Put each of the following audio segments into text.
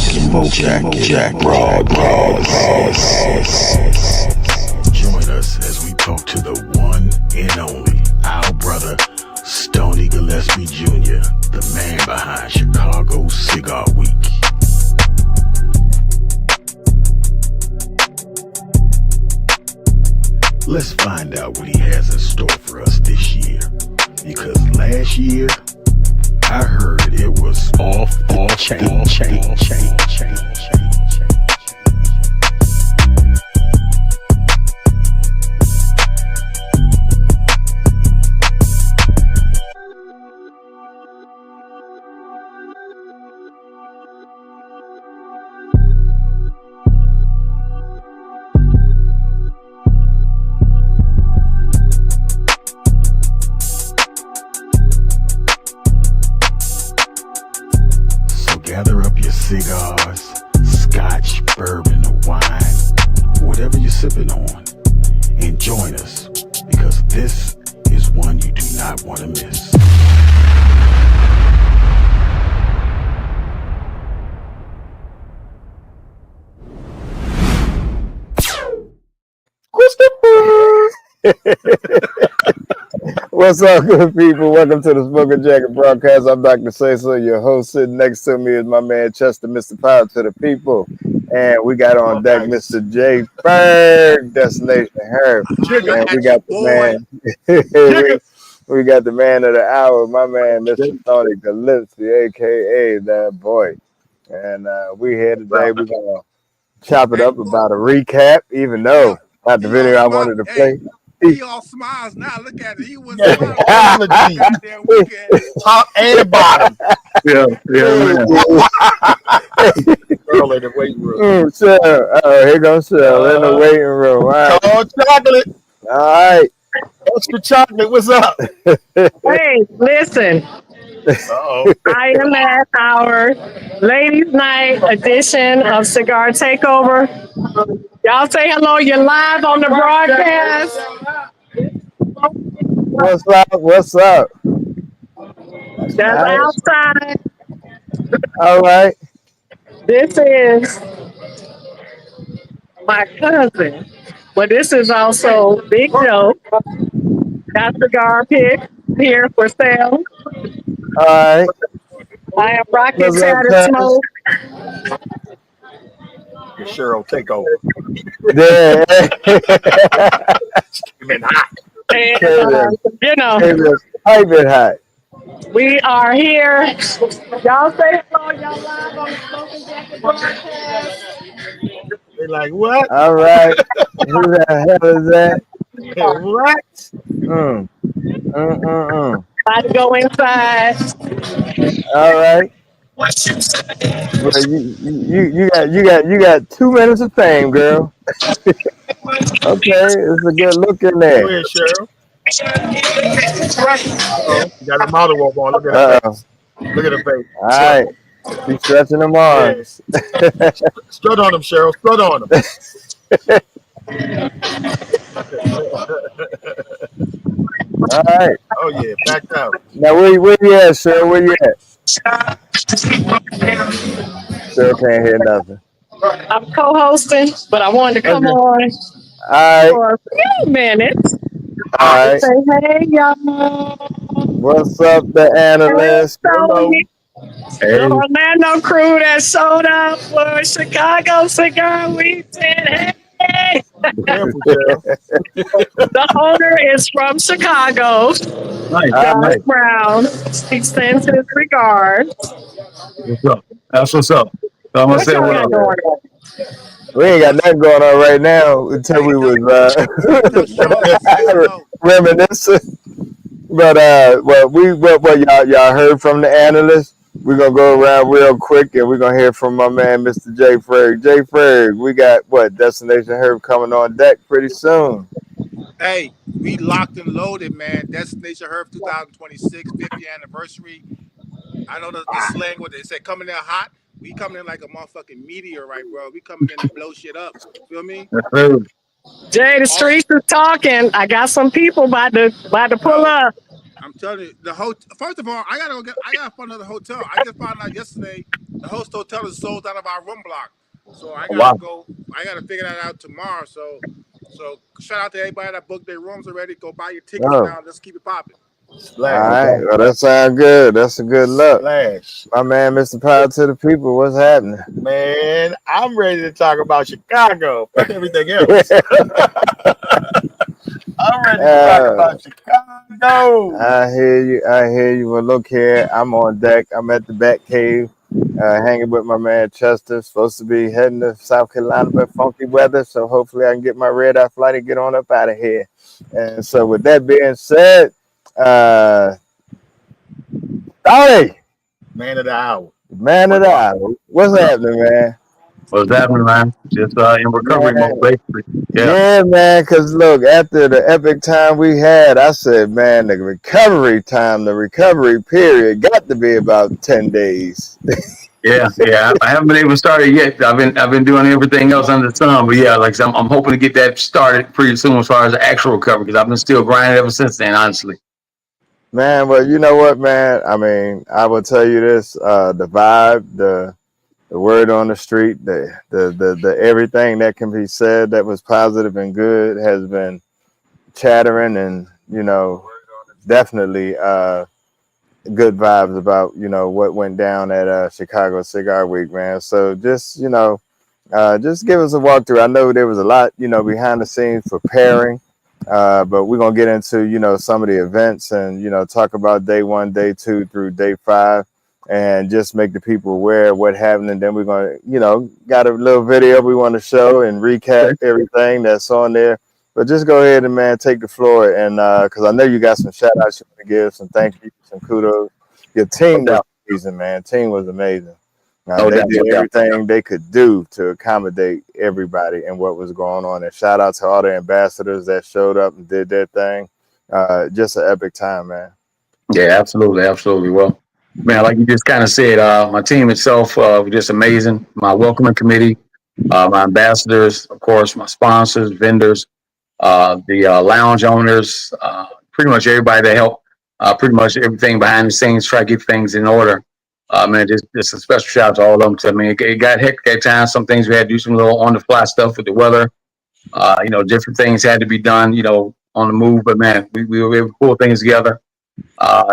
Jack broadcast. Join us as we talk to the one and only, our brother, Stoney Gillespie Jr., the man behind Chicago Cigar Week. Let's find out what he has in store for us this year. Because last year, I heard it was off chain. Gather up your cigars, scotch, bourbon, or wine, whatever you're sipping on, and join us, because this is one you do not want to miss. What's up, good people? Welcome to the Smoking Jacket broadcast. I'm Dr. Sayso, your host. Sitting next to me is my man Chester, Mr. Power to the people. And we got on deck Mr. J. Ferg, Destination Herb. And we got the man. we got the man of the hour, my man, Mr. Stoney Gillespie, aka that boy. And we here today. We're gonna chop it up about a recap, even though not the video I wanted to play. He all smiles now. Look at it. He was smiling. Top and bottom. Yeah. Girl in the waiting room. Here goes Shell in the waiting room. All right. Oh, chocolate. All right. Extra chocolate. What's up? Hey, listen. Uh-oh. I am at our Ladies' Night edition of Cigar Takeover. Y'all say hello. You're live on the broadcast. What's up? That's outside. All right. This is my cousin, but this is also Big Joe. Got cigar pick here for sale. All right. I am rocking Saturday Smoke. Cheryl, take over. Yeah. You've been hot. And, I've been hot. We are here. Y'all say hello. Y'all live on the Smoking Jacket broadcast. They're like, what? All right. Who the hell is that? What? About to go inside. All right. Well, you got 2 minutes of fame, girl. Okay, it's a good look in there. Go ahead, Cheryl. You got a model walk on. Look at her face. Look at her face. All right. She's stretching them arms. Strut on them, Cheryl. Strut on them. All right. Oh, yeah. Backed out. Now, where you at, Cheryl? Where you at? Cheryl can't hear nothing. I'm co-hosting, but I wanted to come on All right. for a few minminutes. All right. Say, hey, y'all. What's up, the analyst? Hello. The Orlando crew that showed up for Chicago Cigar Week said, hey. The owner is from Chicago. Nice. Brown. He sends his regards. What's up? That's what's up. I'm gonna say what up. We ain't got nothing going on right now until we was reminiscing. But what y'all heard from the analyst? We're gonna go around real quick and we're gonna hear from my man Mr. J. Ferg. J. Ferg, we got Destination Herb coming on deck pretty soon. Hey, we locked and loaded, man. Destination Herb 2026 50th anniversary. I know the slang what they say coming in hot. We coming in like a motherfucking meteorite, bro. We coming in to blow shit up. Feel me? Jay, the streets is talking. I got some people about to pull up. I'm telling you, first of all, I gotta find another hotel. I just found out yesterday the host hotel is sold out of our room block. So I gotta go. I gotta figure that out tomorrow. So shout out to everybody that booked their rooms already. Go buy your tickets now. Let's keep it popping. All right. Well, that sounds good. That's a good look. Slash. My man, Mr. Power to the people. What's happening? Man, I'm ready to talk about Chicago and everything else. I'm ready to talk about Chicago. I hear you. Well, look here. I'm on deck. I'm at the Bat Cave, hanging with my man Chester. Supposed to be heading to South Carolina, but funky weather. So hopefully I can get my red-eye flight and get on up out of here. And so with that being said, Stoney, Man of the hour. What's happening, man? What's happening, man? Just in recovery mode, basically. Yeah, man, because look, after the epic time we had, I said, man, the recovery period got to be about 10 days. Yeah. I haven't been able to start it yet. I've been doing everything else under the sun, but yeah, like I'm hoping to get that started pretty soon as far as the actual recovery, because I've been still grinding ever since then, honestly. Man, well, you know what, man? I mean, I will tell you this: the vibe, the word on the street, the everything that can be said that was positive and good has been chattering, and definitely good vibes about what went down at Chicago Cigar Week, man. So just give us a walkthrough. I know there was a lot behind the scenes preparing. But we're going to get into, some of the events and, talk about day 1, day 2 through day 5 and just make the people aware of what happened. And then we're going to, got a little video we want to show and recap everything that's on there. But just go ahead and, man, take the floor. And because I know you got some shout outs you want to give, some thank you, some kudos. Your team was amazing, man. Team was amazing. They did everything they could do to accommodate everybody and what was going on. And shout out to all the ambassadors that showed up and did their thing. Just an epic time, man. Yeah, absolutely. Well, man, like you just kind of said, my team itself was just amazing. My welcoming committee, my ambassadors, of course, my sponsors, vendors, the lounge owners, pretty much everybody that helped, pretty much everything behind the scenes, try to get things in order. Man, just a special shout out to all of them. I mean, it got hectic at times. Some things we had to do some little on the fly stuff with the weather. Different things had to be done, on the move. But man, we were able to pull things together.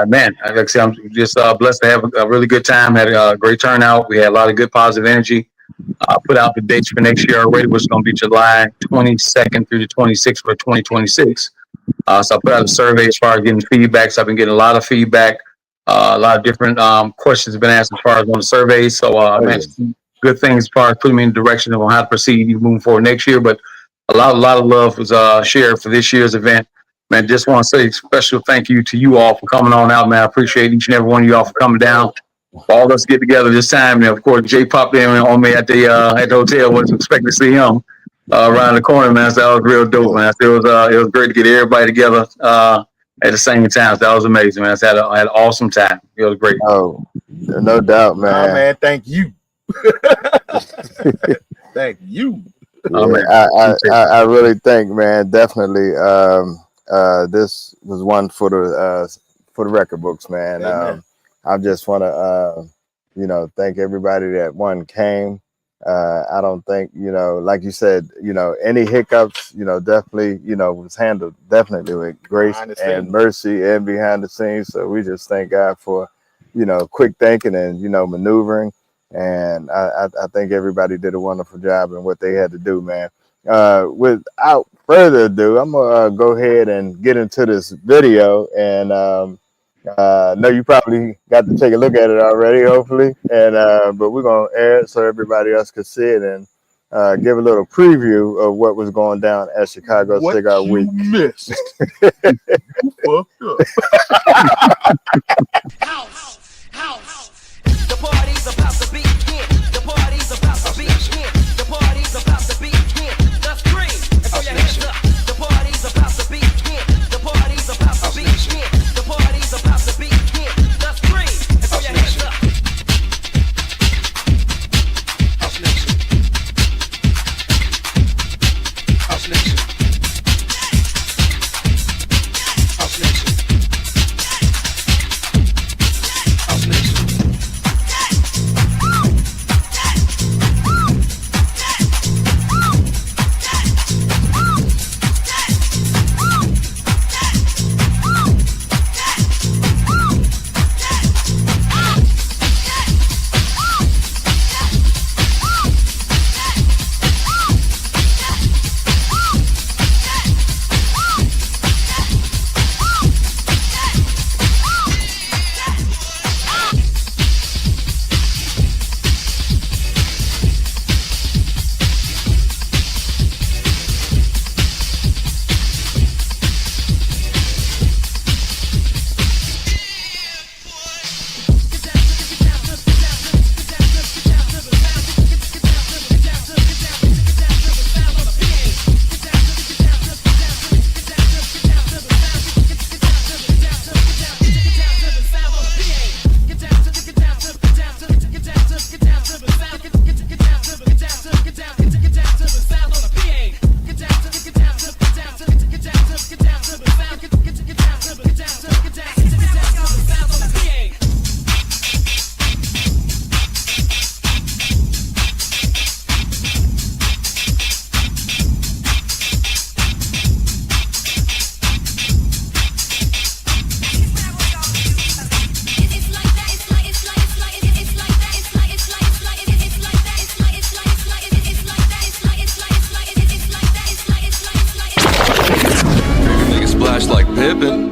Man, like I said, I'm just blessed to have a really good time. Had a great turnout. We had a lot of good positive energy. Put out the dates for next year already, which is going to be July 22nd through the 26th for 2026. So I put out a survey as far as getting feedback. So I've been getting a lot of feedback. A lot of different questions have been asked as far as on the survey. So, man, good things as far as putting me in the direction of how to proceed moving forward next year. But a lot of love was shared for this year's event. Man, just want to say a special thank you to you all for coming on out, man. I appreciate each and every one of you all for coming down. All of us get together this time. And, of course, Jay popped in on me at the hotel. Wasn't expecting to see him around the corner, man. So that was real dope, man. It was great to get everybody together. At the same time, that was amazing, man. I had an awesome time. It was great. Oh, no doubt, man. Oh, man, thank you. Thank you. Yeah, I really think, man, definitely this was one for the record books, man. I just want to, thank everybody that came. I don't think, like you said, any hiccups, definitely, was handled definitely with grace and mercy and behind the scenes. So we just thank God for, quick thinking and, maneuvering. And I think everybody did a wonderful job in what they had to do, man. Without further ado, I'm going to go ahead and get into this video. And know you probably got to take a look at it already, hopefully. And but we're going to air it so everybody else can see it and give a little preview of what was going down at Chicago Cigar Week. Missed. You fucked up. House. The party's about to begin. The party's about to begin. The party's about to begin. Let's scream and throw your hands up. The party's about to begin. The party's about to begin. The party's about to begin. Let's scream and throw your hands up. House Nation. House Nation. House Nation.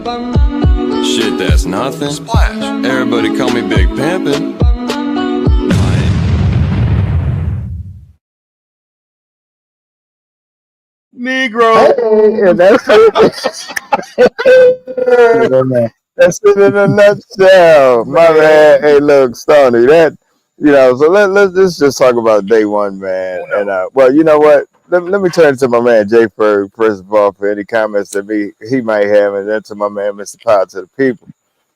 Shit, that's nothing. Splash. Everybody call me Big Pimpin'. Negro. Hey, and that's it. That's it in a nutshell, my man. Hey, look, Stoney, so let's just talk about day one, man. And well, you know what? Let me turn to my man Jay Ferg first of all for any comments that he might have, and then to my man Mr. Power to the people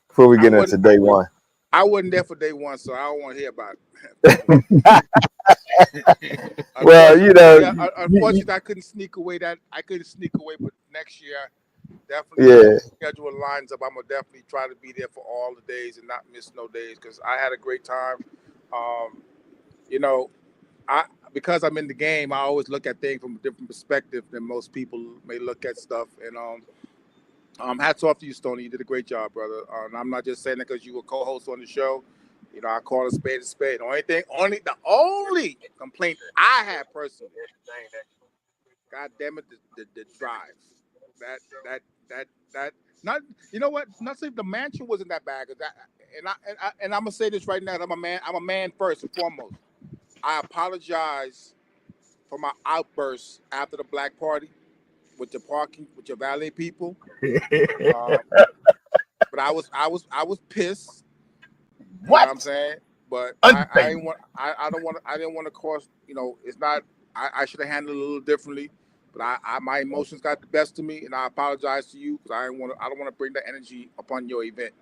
before we get into day one. I wasn't there for day one, so I don't want to hear about it. Well, unfortunately, I couldn't sneak away. But next year, definitely schedule lines up. I'm gonna definitely try to be there for all the days and not miss no days because I had a great time. Because I'm in the game, I always look at things from a different perspective than most people may look at stuff. And hats off to you, Stoney. You did a great job, brother. And I'm not just saying it because you were co-host on the show. I call a spade a spade. The only complaint I had personally, God damn it, the drive. That not not saying the mansion wasn't that bad. And I'm gonna say this right now. I'm a man first and foremost. I apologize for my outbursts after the black party with the parking with your valet people. But I was pissed. You know what I'm saying? But I didn't want to cause. It's not. I should have handled it a little differently. But my emotions got the best of me, and I apologize to you because I don't want to bring that energy upon your event.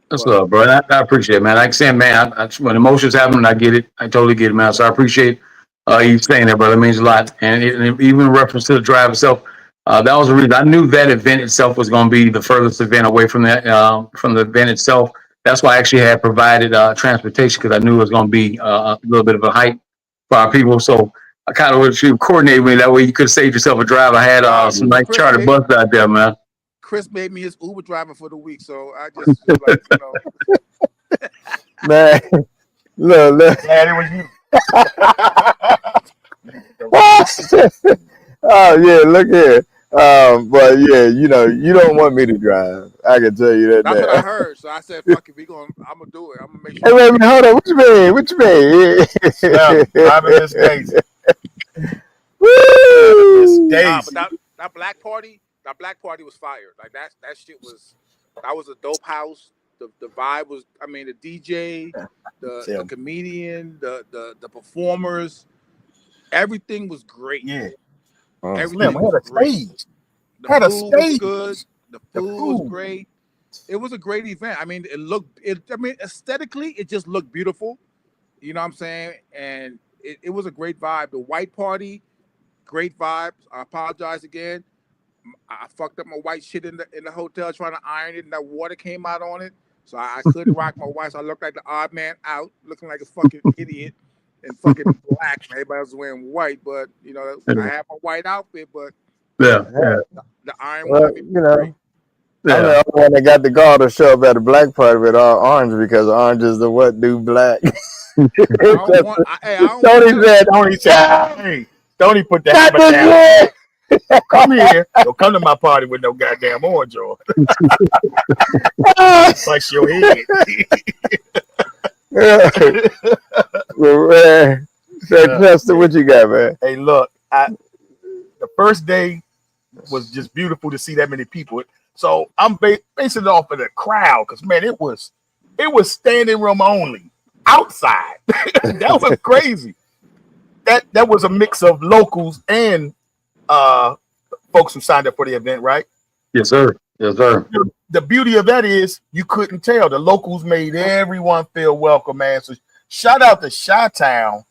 That's love, bro. I appreciate it, man. Like I said, man, when emotions happen, I get it. I totally get it, man. So I appreciate you saying that, brother. It means a lot. And even in reference to the drive itself, that was the reason. I knew that event itself was going to be the furthest event away from from the event itself. That's why I actually had provided transportation because I knew it was going to be a little bit of a hike for our people. So I kind of wanted you to coordinate with me. That way you could have saved yourself a drive. I had some nice charter bus out there, man. Chris made me his Uber driver for the week, so I just Man, look. Man, it was you. Oh yeah, look here. But yeah, you don't want me to drive. I can tell you that. That's what I heard. So I said, "Fuck it, I'm gonna do it. I'm gonna make sure." Hey, wait a minute, hold on. What you mean? Driving Miss Daisy. Woo! But that black party was fired. Like that shit was. That was a dope house. The vibe was. I mean, the DJ, the comedian, the performers, everything was great. Yeah. Everything was great. The food was good. The food was great. It was a great event. I mean, aesthetically, it just looked beautiful. You know what I'm saying? And it was a great vibe. The white party, great vibes. I apologize again. I fucked up my white shit in the hotel trying to iron it, and that water came out on it. So I couldn't rock my white. So I looked like the odd man out, looking like a fucking idiot and fucking black. Everybody was wearing white, but I had my white outfit, but the iron was great. I'm the only one that got the gall to show up at the black party with all orange because orange is the what do black. Tony said, "Hey, Tony put the hammer down. Come here. Don't come to my party with no goddamn orange on. Bust your head." Man, Chester, what you got, man? Hey, look, the first day was just beautiful to see that many people. So I'm basing it off of the crowd because, man, it was standing room only outside. That was crazy. That was a mix of locals and folks who signed up for the event, right? Yes, sir. Yes, sir. The beauty of that is you couldn't tell. The locals made everyone feel welcome, man. So shout out to Chi-Town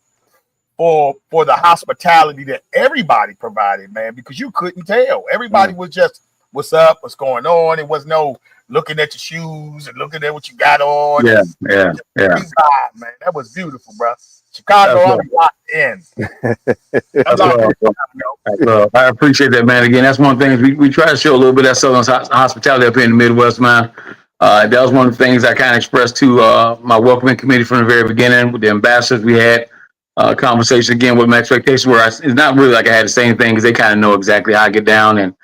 for the hospitality that everybody provided, man, because you couldn't tell. Everybody was just, what's up, what's going on? It was no looking at your shoes and looking at what you got on. Yeah. Man, that was beautiful, bro. Chicago, I'm locked in. I appreciate that, man. Again, that's one of the things we try to show a little bit of that Southern hospitality up here in the Midwest, man. That was one of the things I kind of expressed to my welcoming committee from the very beginning with the ambassadors. We had a conversation again with my expectations where it's not really like I had to say anything because they kind of know exactly how I get down and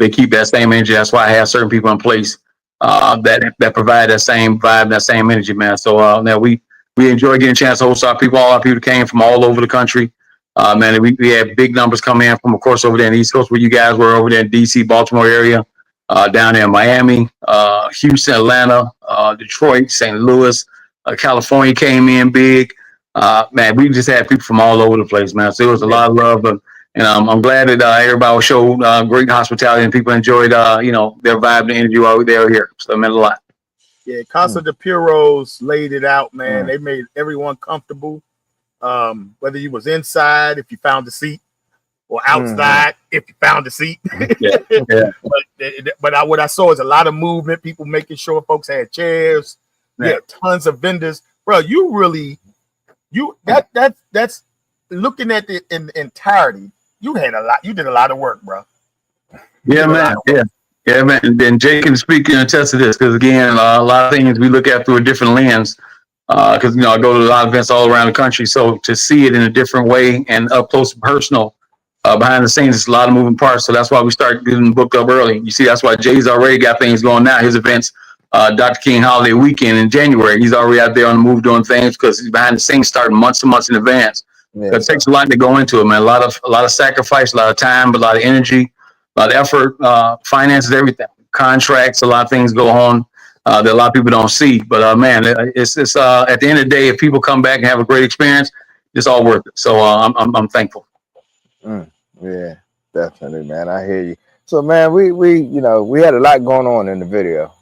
they keep that same energy. That's why I have certain people in place that provide that same vibe, that same energy, man. So now we enjoy getting a chance to host our people. All our people came from all over the country. Man, we had big numbers come in from, of course, over there in the East Coast where you guys were, over there in DC, Baltimore area, down there in Miami, Houston, Atlanta, Detroit, St. Louis, California came in big. Man, we just had people from all over the place, man. So it was a lot of love. And I'm glad that everybody showed great hospitality and people enjoyed, their vibe and energy while they were here. So it meant a lot. Yeah, Casa de Puros laid it out, man. They made everyone comfortable. Whether you was inside, if you found a seat, or outside, if you found a seat. Yeah. But what I saw is a lot of movement, people making sure folks had chairs. Yeah, tons of vendors. Bro, that's looking at it in entirety. You did a lot of work, bro. Yeah, man. Yeah, man. And then Jay can speak and attest to this because, again, a lot of things we look at through a different lens. Because I go to a lot of events all around the country, so to see it in a different way and up close and personal, behind the scenes, it's a lot of moving parts. So that's why we start getting booked up early. You see, that's why Jay's already got things going now. His events, Dr. King Holiday Weekend in January, he's already out there on the move doing things because he's behind the scenes, starting months and months in advance. Yeah. It takes a lot to go into it, man. A lot of sacrifice, a lot of time, a lot of energy, a lot of effort, finances, everything, contracts. A lot of things go on that a lot of people don't see. But man, it's at the end of the day, if people come back and have a great experience, it's all worth it. So I'm thankful. Yeah, definitely, man. I hear you. So, man, we had a lot going on in the video.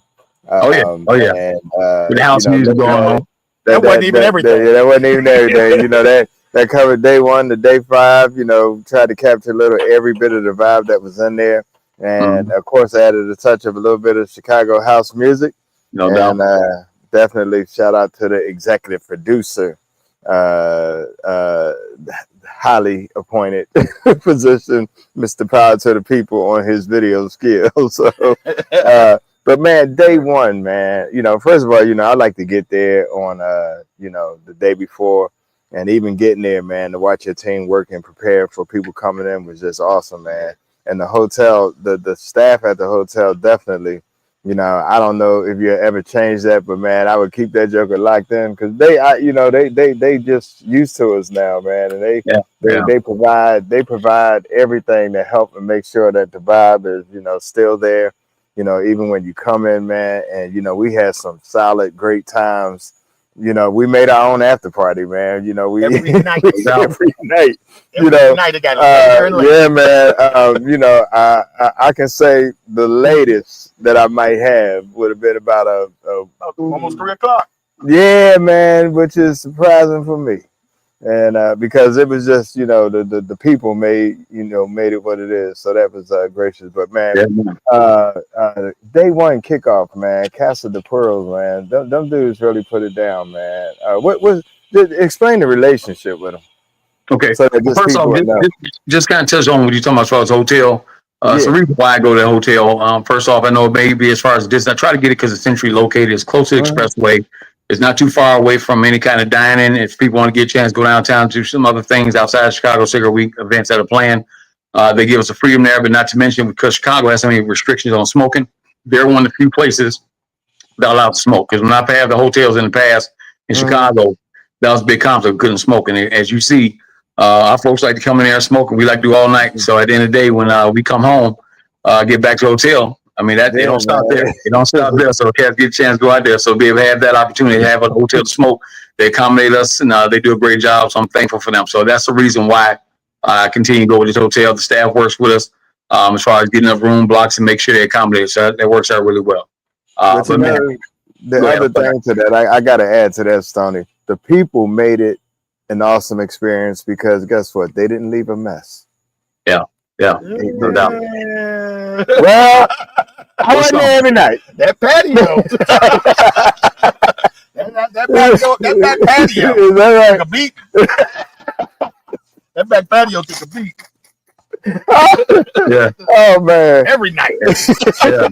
Oh yeah. And, with the house music going on. That wasn't even everything. That wasn't even everything. That covered day 1 to day 5. Tried to capture every bit of the vibe that was in there, and of course, added a touch of a little bit of Chicago house music. No doubt. And definitely shout out to the executive producer, highly appointed position, Mr. Power to the People on his video skills. So, but man, day 1, man, first of all, I like to get there on, the day before, and even getting there, man, to watch your team work and prepare for people coming in was just awesome, man. And the hotel, the staff at the hotel definitely. I don't know if you ever changed that, but man, I would keep that joker locked in because they just used to us now, man, and they provide everything to help and make sure that the vibe is still there, even when you come in, man, and we had some solid, great times. We made our own after party, man. We every night, every night. Night it got yeah, man. I can say the latest that I might have would have been about almost 3 o'clock. Yeah, man, which is surprising for me, and because it was just the people made it what it is. So that was gracious. But man, day 1 kickoff, man, Casa de Pearls, man. Them dudes really put it down, man. Explain the relationship with them. Okay, so first off, just kind of touch on what you're talking about as far as hotel. So the reason why I go to the hotel, first off, I know maybe as far as distance, I try to get it because it's centrally located. It's close to the expressway. It's not too far away from any kind of dining. If people want to get a chance to go downtown, do some other things outside of Chicago Cigar Week events that are planned, they give us a freedom there. But not to mention, because Chicago has so many restrictions on smoking, they're one of the few places that allow to smoke. Because when I've had the hotels in the past in Chicago, that was a big conflict. Couldn't smoke. And as you see, our folks like to come in there and smoke, and we like to do all night. So at the end of the day, when we come home, get back to the hotel, I mean, they don't stop there. They don't stop there. So cats get a chance to go out there. So be able to have that opportunity to have a hotel to smoke, they accommodate us, and they do a great job. So I'm thankful for them. So that's the reason why I continue to go with this hotel. The staff works with us as far as getting up room blocks and make sure they accommodate. So that works out really well. The other thing to that, I got to add to that, Stoney. The people made it an awesome experience because guess what? They didn't leave a mess. Yeah, no doubt. Well, I wasn't there every night. That patio. that back patio. Is that right? Took a beat. That back patio took a beat. Yeah. Oh man. Every night. Yeah.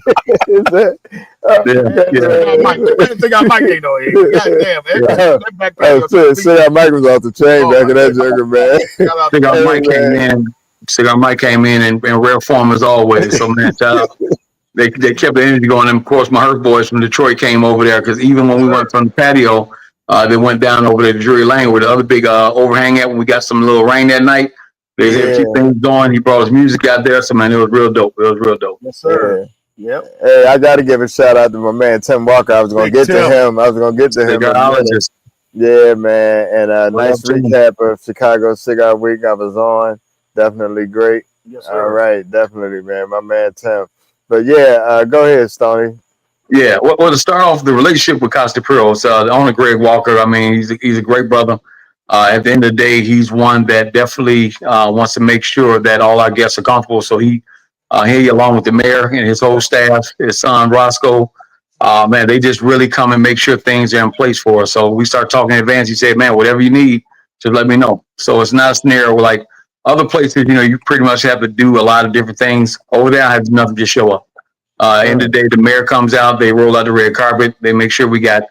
Mike, I didn't think our Mike ain't no here. Goddamn, that back patio. Say our Mike was off the chain back in that joker, man. I think our Mike came in Cigar Mike came in rare form as always. So man, shout out. They kept the energy going. And of course, my Hurt boys from Detroit came over there because even when we went from the patio, they went down over there to Drury Lane where the other big overhang at when we got some little rain that night. They had keep things going. He brought his music out there. So man, it was real dope. It was real dope. Yes, sir. Yep. Hey, I got to give a shout out to my man Tim Walker. I was going to get to him. Cigarologist. Yeah, man. And a nice recap of Chicago Cigar Week I was on. Definitely great. Yes, sir. All right. Definitely, man. My man Tim. But yeah, go ahead, Stoney. Yeah, well, to start off, the relationship with Costa Pearl, the owner, Greg Walker, I mean, he's a great brother. At the end of the day, he's one that definitely wants to make sure that all our guests are comfortable. So he, along with the mayor and his whole staff, his son, Roscoe, man, they just really come and make sure things are in place for us. So we start talking in advance. He said, man, whatever you need, just let me know. So it's not a scenario where, like other places, you pretty much have to do a lot of different things. Over there, I have nothing, just show up. End of the day, the mayor comes out, they roll out the red carpet, they make sure we got,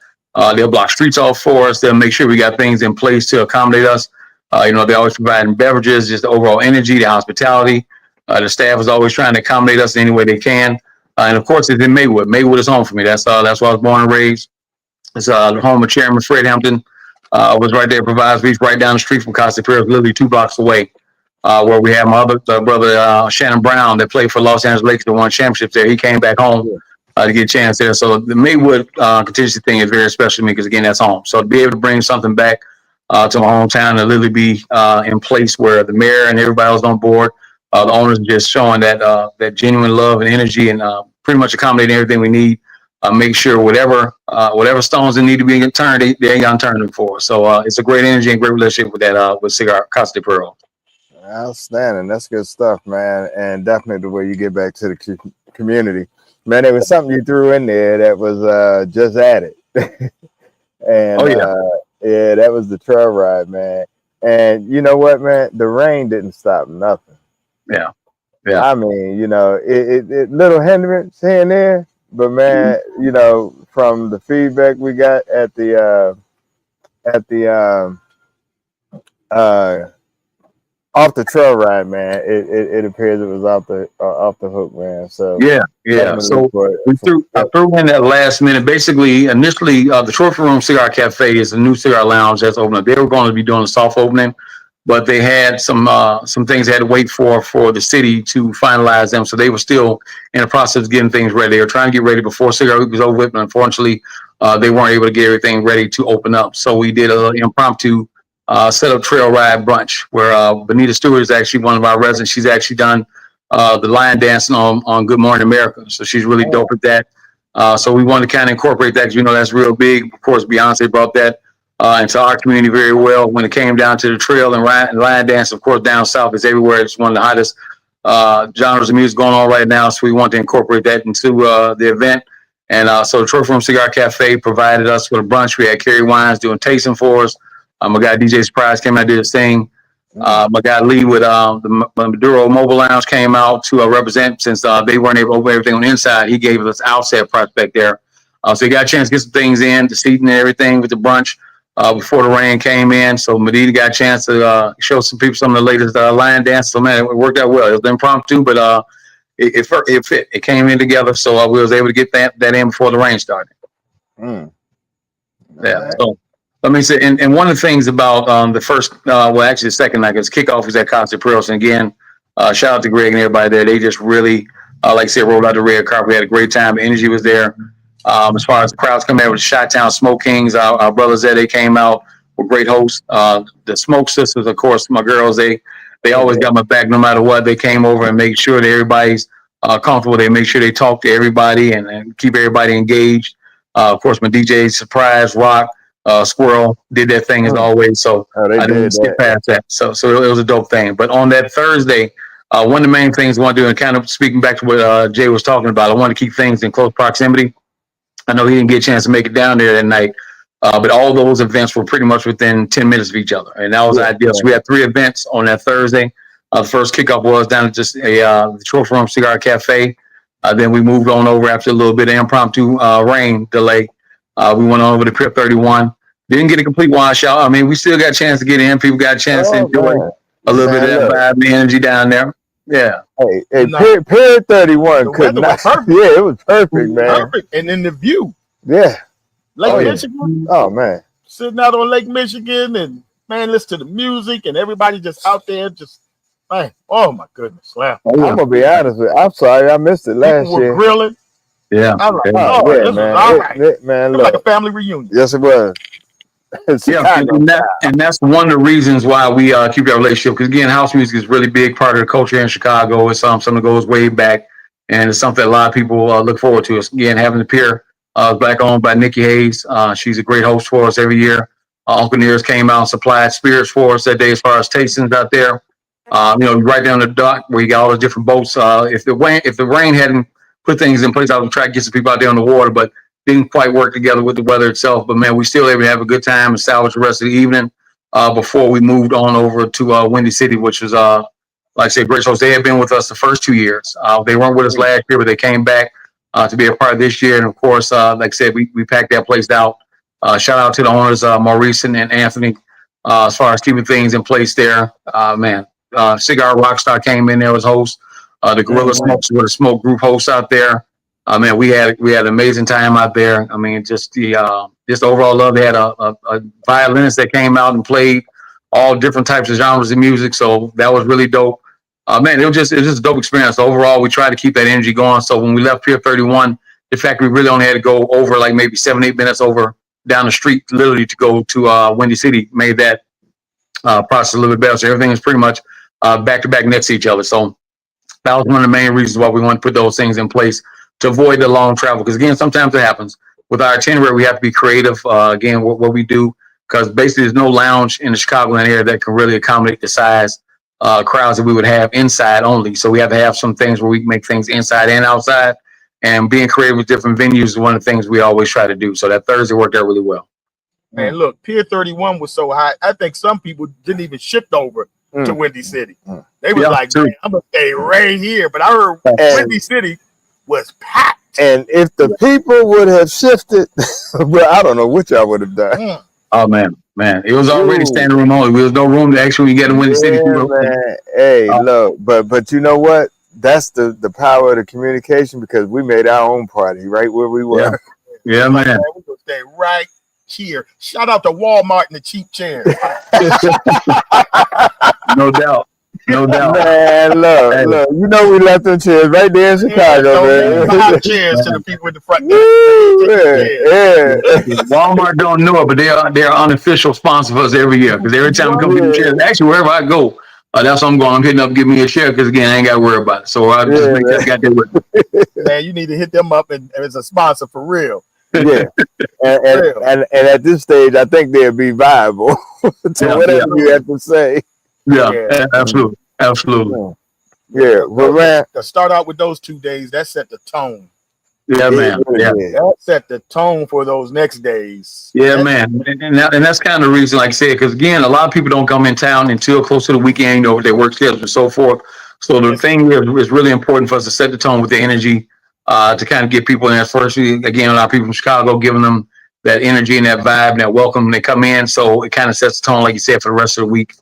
they'll block streets off for us, they'll make sure we got things in place to accommodate us. They always providing beverages, just the overall energy, the hospitality. The staff is always trying to accommodate us in any way they can. And of course, it's in Maywood. Maywood is home for me. That's where I was born and raised. It's the home of Chairman Fred Hampton. Was right there, Provides Beach, right down the street from Costa Pearl, literally 2 blocks away. Where we have my other brother, Shannon Brown, that played for Los Angeles Lakers, that won championships there. He came back home to get a chance there. So the Maywood contingency thing is very special to me because, again, that's home. So to be able to bring something back to my hometown and literally be in place where the mayor and everybody was on board, the owners just showing that genuine love and energy and pretty much accommodating everything we need. Make sure whatever stones that need to be turned, they ain't gonna turn them for us. So it's a great energy and great relationship with that with Cigar Costa Pearl. Outstanding. That's good stuff, man. And definitely the way you get back to the community. Man, there was something you threw in there that was just added. And yeah, that was the trail ride, man. And you know what, man? The rain didn't stop nothing. Yeah. I mean, it little hindrance here and there, but man, from the feedback we got at the off the trail ride, man, it appears it was off the hook, man. So yeah. So I threw in that last minute. Basically, initially, the Trophy Room Cigar Cafe is a new cigar lounge that's opening up. They were going to be doing a soft opening, but they had some things they had to wait for the city to finalize them. So they were still in the process of getting things ready. They were trying to get ready before Cigar Week was over with, but unfortunately, they weren't able to get everything ready to open up. So we did an impromptu set up trail ride brunch where Benita Stewart is actually one of our residents. She's actually done the lion dancing on Good Morning America. So she's really dope at that. So we wanted to kind of incorporate that because that's real big. Of course, Beyonce brought that into our community very well when it came down to the trail and lion dance. Of course, down south is everywhere. It's one of the hottest genres of music going on right now. So we want to incorporate that into the event. And so the Trophy Room Cigar Cafe provided us with a brunch. We had Kerry Wines doing tasting for us. My guy DJ Surprise came out, did his thing. My guy Lee with the Maduro Mobile Lounge came out to represent, since they weren't able to open everything on the inside. He gave us outset prospect there. So he got a chance to get some things in, the seating and everything with the brunch before the rain came in. So Medina got a chance to show some people some of the latest lion dance. So man, it worked out well. It was impromptu, but it fit. It came in together. So we was able to get that in before the rain started. Yeah. So let me say, and one of the things about the first, actually the second night, because kickoff was at Costa Pearl. And again, shout out to Greg and everybody there. They just really, like I said, rolled out the red carpet. We had a great time. The energy was there. As far as the crowds coming out with the Chi-Town Smoke Kings, our brothers there, they came out with great hosts. The Smoke Sisters, of course, my girls, they always got my back no matter what. They came over and made sure that everybody's comfortable. They make sure they talk to everybody and keep everybody engaged. Of course, my DJ Surprise, Rock, Squirrel did their thing as always. So I didn't skip past that. So it was a dope thing. But on that Thursday, one of the main things I want to do, and kind of speaking back to what Jay was talking about, I want to keep things in close proximity. I know he didn't get a chance to make it down there that night, but all those events were pretty much within 10 minutes of each other. And that was ideal. So we had 3 events on that Thursday. The first kickoff was down at just the Trophy Room Cigar Cafe. Then we moved on over after a little bit of impromptu rain delay. We went on over to Pier 31. Didn't get a complete washout. I mean, we still got a chance to get in. People got a chance to enjoy. a little bit Man, of that look. vibe, energy down there. Yeah. Hey, No. Pier 31 The could weather was not. perfect. Yeah, it was perfect, man. Perfect. And then the view. Yeah. Lake Oh, yeah. Michigan. Oh, man. Sitting out on Lake Michigan and man, listen to the music and everybody just out there just man. Oh my goodness. Wow. Oh, yeah. I'm gonna be honest with you. I'm sorry I missed it last People were year. grilling. Yeah. I'm like, Oh, oh, yeah, this man. was all right. Man, It was like a look. family reunion. Yes, it was. Yeah, Chicago. and that's one of the reasons why we keep that relationship. Because again, house music is a really big part of the culture in Chicago. It's something that goes way back, and it's something that a lot of people look forward to. It's, again, having the pier back owned by Nikki Hayes. She's a great host for us every year. Uncle Nears came out and supplied spirits for us that day as far as tastings out there. Right down the dock where you got all the different boats. If the rain hadn't put things in place, I would try to get some people out there on the water, but didn't quite work together with the weather itself. But man, we still able to have a good time and salvage the rest of the evening before we moved on over to Windy City, which was like I said, great host. They had been with us the first 2 years. They weren't with us last year, but they came back to be a part of this year. And of course, like I said, we packed that place out. Shout out to the owners, Maurice and Anthony, as far as keeping things in place there. Cigar Rockstar came in there as host. The Gorilla Smokes were the smoke group hosts out there. Man, we had an amazing time out there. I mean, just the overall love. They had a violinist that came out and played all different types of genres of music. So that was really dope. Man, it was just a dope experience. So overall, we tried to keep that energy going. So when we left Pier 31, the fact we really only had to go over like maybe 7-8 minutes over down the street, literally to go to Windy City, made that process a little bit better. So everything was pretty much back to back next to each other. So that was one of the main reasons why we want to put those things in place to avoid the long travel. Because again, sometimes it happens with our itinerary. We have to be creative. Again, what we do, because basically there's no lounge in the Chicagoland area that can really accommodate the size crowds that we would have inside only. So we have to have some things where we can make things inside and outside. And being creative with different venues is one of the things we always try to do. So that Thursday worked out really well. Man, look, Pier 31 was so high. I think some people didn't even shift over to Windy City. They was like, man, I'm gonna stay right here. But I heard Windy City was packed. And if the people would have shifted, well, I don't know what y'all would have done. Oh man, it was already standing room only. There was no room to actually get in Windy City. Man. Hey, look, but you know what? That's the power of the communication, because we made our own party right where we were. Yeah, man. We're gonna stay right here. Shout out to Walmart and the cheap chairs. No doubt. Man, look, you know we left them chairs right there in Chicago, man. Cheers to the people in the front. Walmart don't know it, but they're unofficial sponsor for us every year, because every time we come get the chairs, actually wherever I go, that's what I'm going. I'm hitting up, give me a share, because again, I ain't got to worry about it. So I just make that goddamn work. Man, you need to hit them up and as a sponsor for real. Yeah, and at this stage, I think they'll be viable to whatever you have to say. Yeah, absolutely. Yeah, but man, to start out with those 2 days, that set the tone. Yeah, man. Yeah, that set the tone for those next days. Yeah, man, and that's kind of the reason, like I said, because again, a lot of people don't come in town until close to the weekend, with their work schedules and so forth. So the thing is really important for us to set the tone with the energy. To kind of get people in there. Firstly, again, a lot of people from Chicago, giving them that energy and that vibe and that welcome when they come in. So it kind of sets the tone, like you said, for the rest of the week.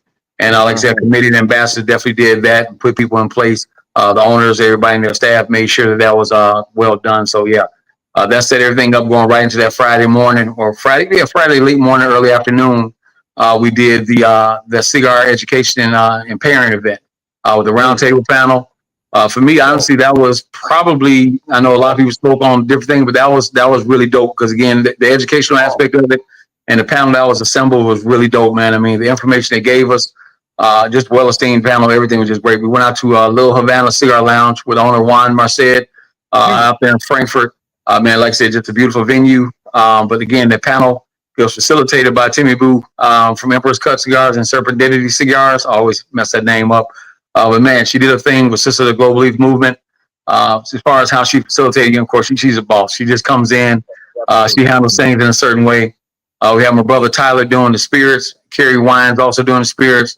And like I said, committee and ambassadors definitely did that and put people in place. The owners, everybody in their staff made sure that was well done. So yeah, that set everything up going right into that Friday morning or Friday late morning, early afternoon. We did the cigar education and pairing event with the roundtable panel. For me, honestly, that was probably, I know a lot of people spoke on different things, but that was really dope, because again, the educational aspect of it and the panel that was assembled was really dope, man. I mean, the information they gave us, just well-esteemed panel, everything was just great. We went out to Little Havana Cigar Lounge with owner Juan Marced out there in Frankfurt. Man, like I said, just a beautiful venue. But again, the panel was facilitated by Timmy Boo from Emperor's Cut Cigars and Serpentity Cigars. I always mess that name up. But man, she did a thing with Sister of the Global Leaf Movement. As far as how she facilitated, of course, she's a boss. She just comes in. She handles things in a certain way. We have my brother Tyler doing the spirits. Kerry Wines also doing the spirits.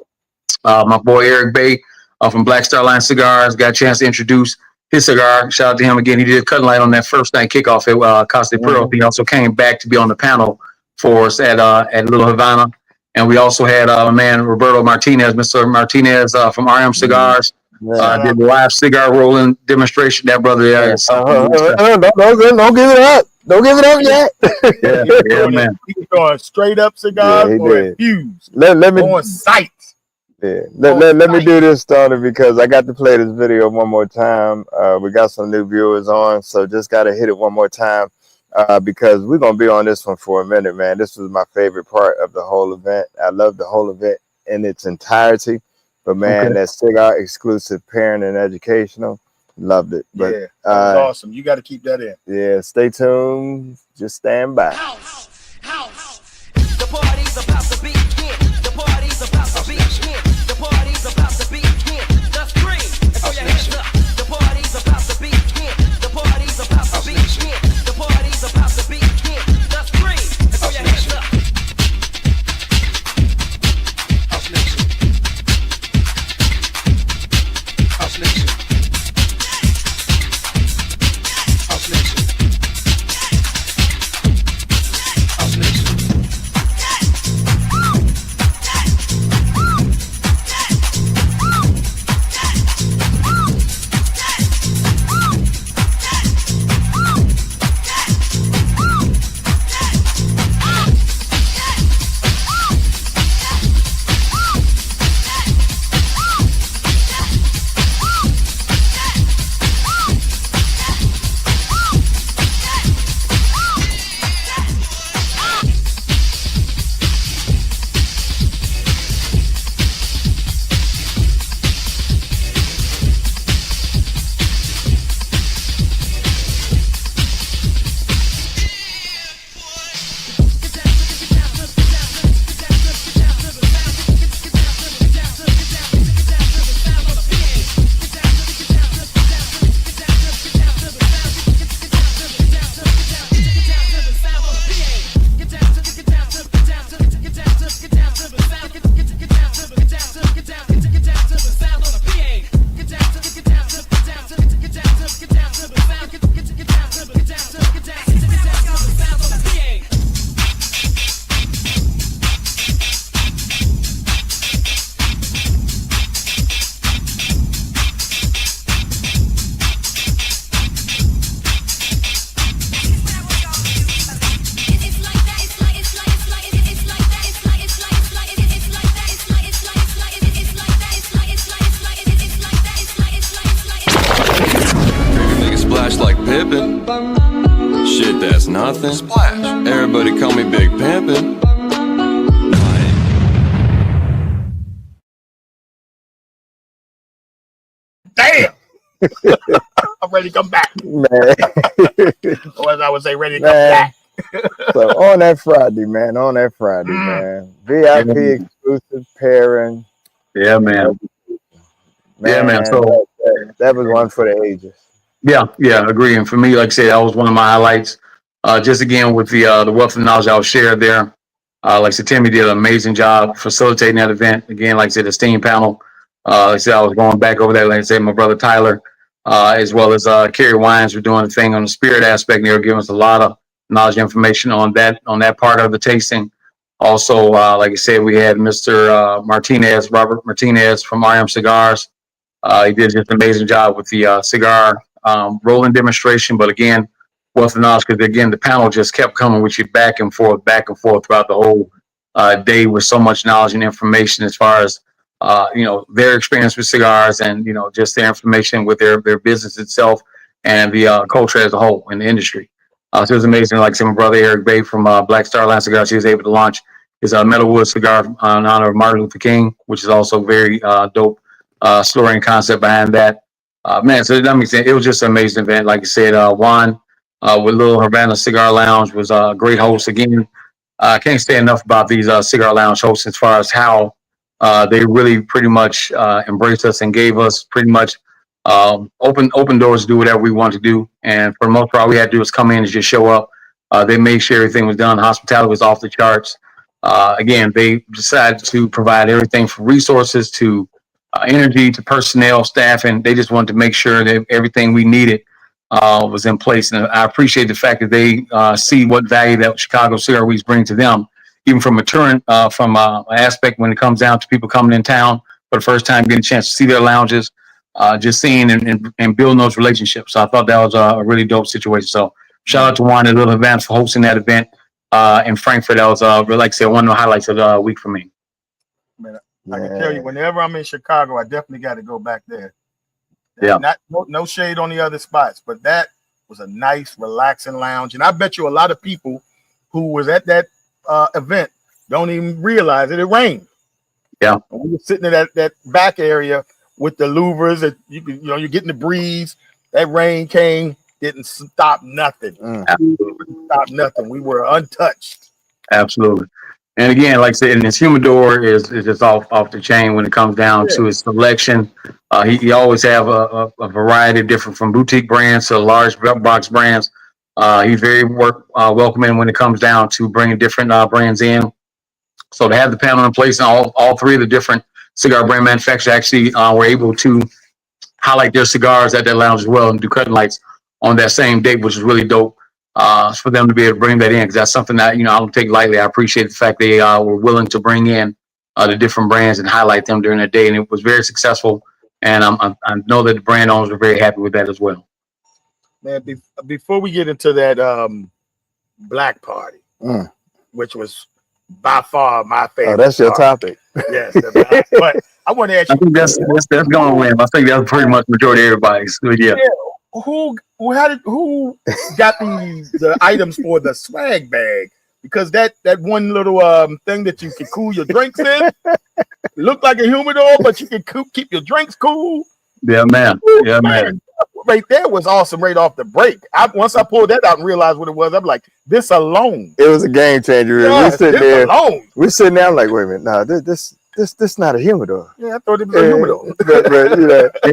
My boy Eric Bay from Black Star Line Cigars got a chance to introduce his cigar. Shout out to him again. He did a cutting light on that first night kickoff at Casa de Pearl. He also came back to be on the panel for us at Little Havana. And we also had my man Roberto Martinez, Mr. Martinez from RM Cigars. Did the live cigar rolling demonstration. That brother there is something. Don't give it up. Don't give it up yet. Yeah, man. He was going straight up cigars or infused. Let me on site. Yeah. Let me do this, Stoney, because I got to play this video one more time. We got some new viewers on, so just got to hit it one more time because we're going to be on this one for a minute, man. This was my favorite part of the whole event. I love the whole event in its entirety. But, man, that cigar exclusive pairing and educational, loved it. But, yeah, that was awesome. You got to keep that in. Yeah, stay tuned. Just stand by. House. The party's about to begin. The party's about to begin. The party's about to begin. Let's scream and throw your hands up. The party's about to begin. The party's about to begin. The party's about to begin. Let's scream and throw your hands up. House Nation. House Nation. House Nation. House Nation. Like Pippin. Shit, that's nothing. Splash. Everybody call me Big Pimpin'. Damn. I'm ready to come back. Man. Or as I would say, ready to come back. So on that Friday, man, VIP exclusive pairing. Yeah, man. So that was one for the ages. Yeah, agree. And for me, like I said, that was one of my highlights. Just again with the wealth of knowledge I was shared there. Like I said, Timmy did an amazing job facilitating that event. Again, like I said, the steam panel. Like I said, I was going back over there. Like I said, my brother Tyler, as well as Kerry Wines, were doing the thing on the spirit aspect. They were giving us a lot of knowledge, information on that part of the tasting. Also, like I said, we had Mr. Martinez, Robert Martinez from RM Cigars. He did just an amazing job with the cigar rolling demonstration. But again, wealth of knowledge, because again, the panel just kept coming with you back and forth throughout the whole day with so much knowledge and information as far as their experience with cigars and just their information with their business itself and the culture as a whole in the industry. So it was amazing. Like I said, my brother Eric Bay from Black Star Line Cigars, he was able to launch his Metalwood cigar in honor of Martin Luther King, which is also very dope story and concept behind that. Man, so that makes sense. It was just an amazing event. Like I said, Juan with Little Havana Cigar Lounge was a great host. Again, I can't say enough about these cigar lounge hosts as far as how they really pretty much embraced us and gave us pretty much open doors to do whatever we want to do. And for the most part, all we had to do was come in and just show up. They made sure everything was done. Hospitality was off the charts. Again, they decided to provide everything from resources to energy to personnel, staff, and they just wanted to make sure that everything we needed was in place. And I appreciate the fact that they see what value that Chicago Cigar Weeks bring to them even from maturing from an aspect when it comes down to people coming in town for the first time, getting a chance to see their lounges, just seeing and building those relationships. So I thought that was a really dope situation. So shout out to Juan and Little Advance for hosting that event in Frankfurt. That was, like I said, one of the highlights of the week for me. Man, I can tell you, whenever I'm in Chicago, I definitely got to go back there. Yeah. No shade on the other spots, but that was a nice, relaxing lounge. And I bet you a lot of people who was at that event don't even realize that it rained. Yeah. And we were sitting in that back area with the louvers that you're getting the breeze. That rain came, didn't stop nothing. Stop nothing. We were untouched. Absolutely. And again, like I said, and his humidor is just off the chain when it comes down to his selection. He always have a variety of different, from boutique brands to large box brands. He's very welcoming when it comes down to bringing different brands in. So to have the panel in place, and all three of the different cigar brand manufacturers actually were able to highlight their cigars at that lounge as well and do cutting lights on that same date, which is really dope. For them to be able to bring that in, because that's something that I don't take lightly. I appreciate the fact they were willing to bring in the different brands and highlight them during the day, and it was very successful. And I know that the brand owners were very happy with that as well. Man, before we get into that black party, which was by far my favorite. Oh, that's your topic. Yes, but I want to ask you. I think that's going to win. I think that's pretty much majority of everybody's. Yeah. Who got the items for the swag bag? Because that one little thing that you can cool your drinks in looked like a humidor, but you can keep your drinks cool. Yeah, man. Yeah, man. Right there was awesome right off the break. Once I pulled that out and realized what it was, I'm like, this alone. It was a game changer. Yes, we're sitting there. I'm like, wait a minute, no, this not a humidor. Yeah, I thought it was a humidor.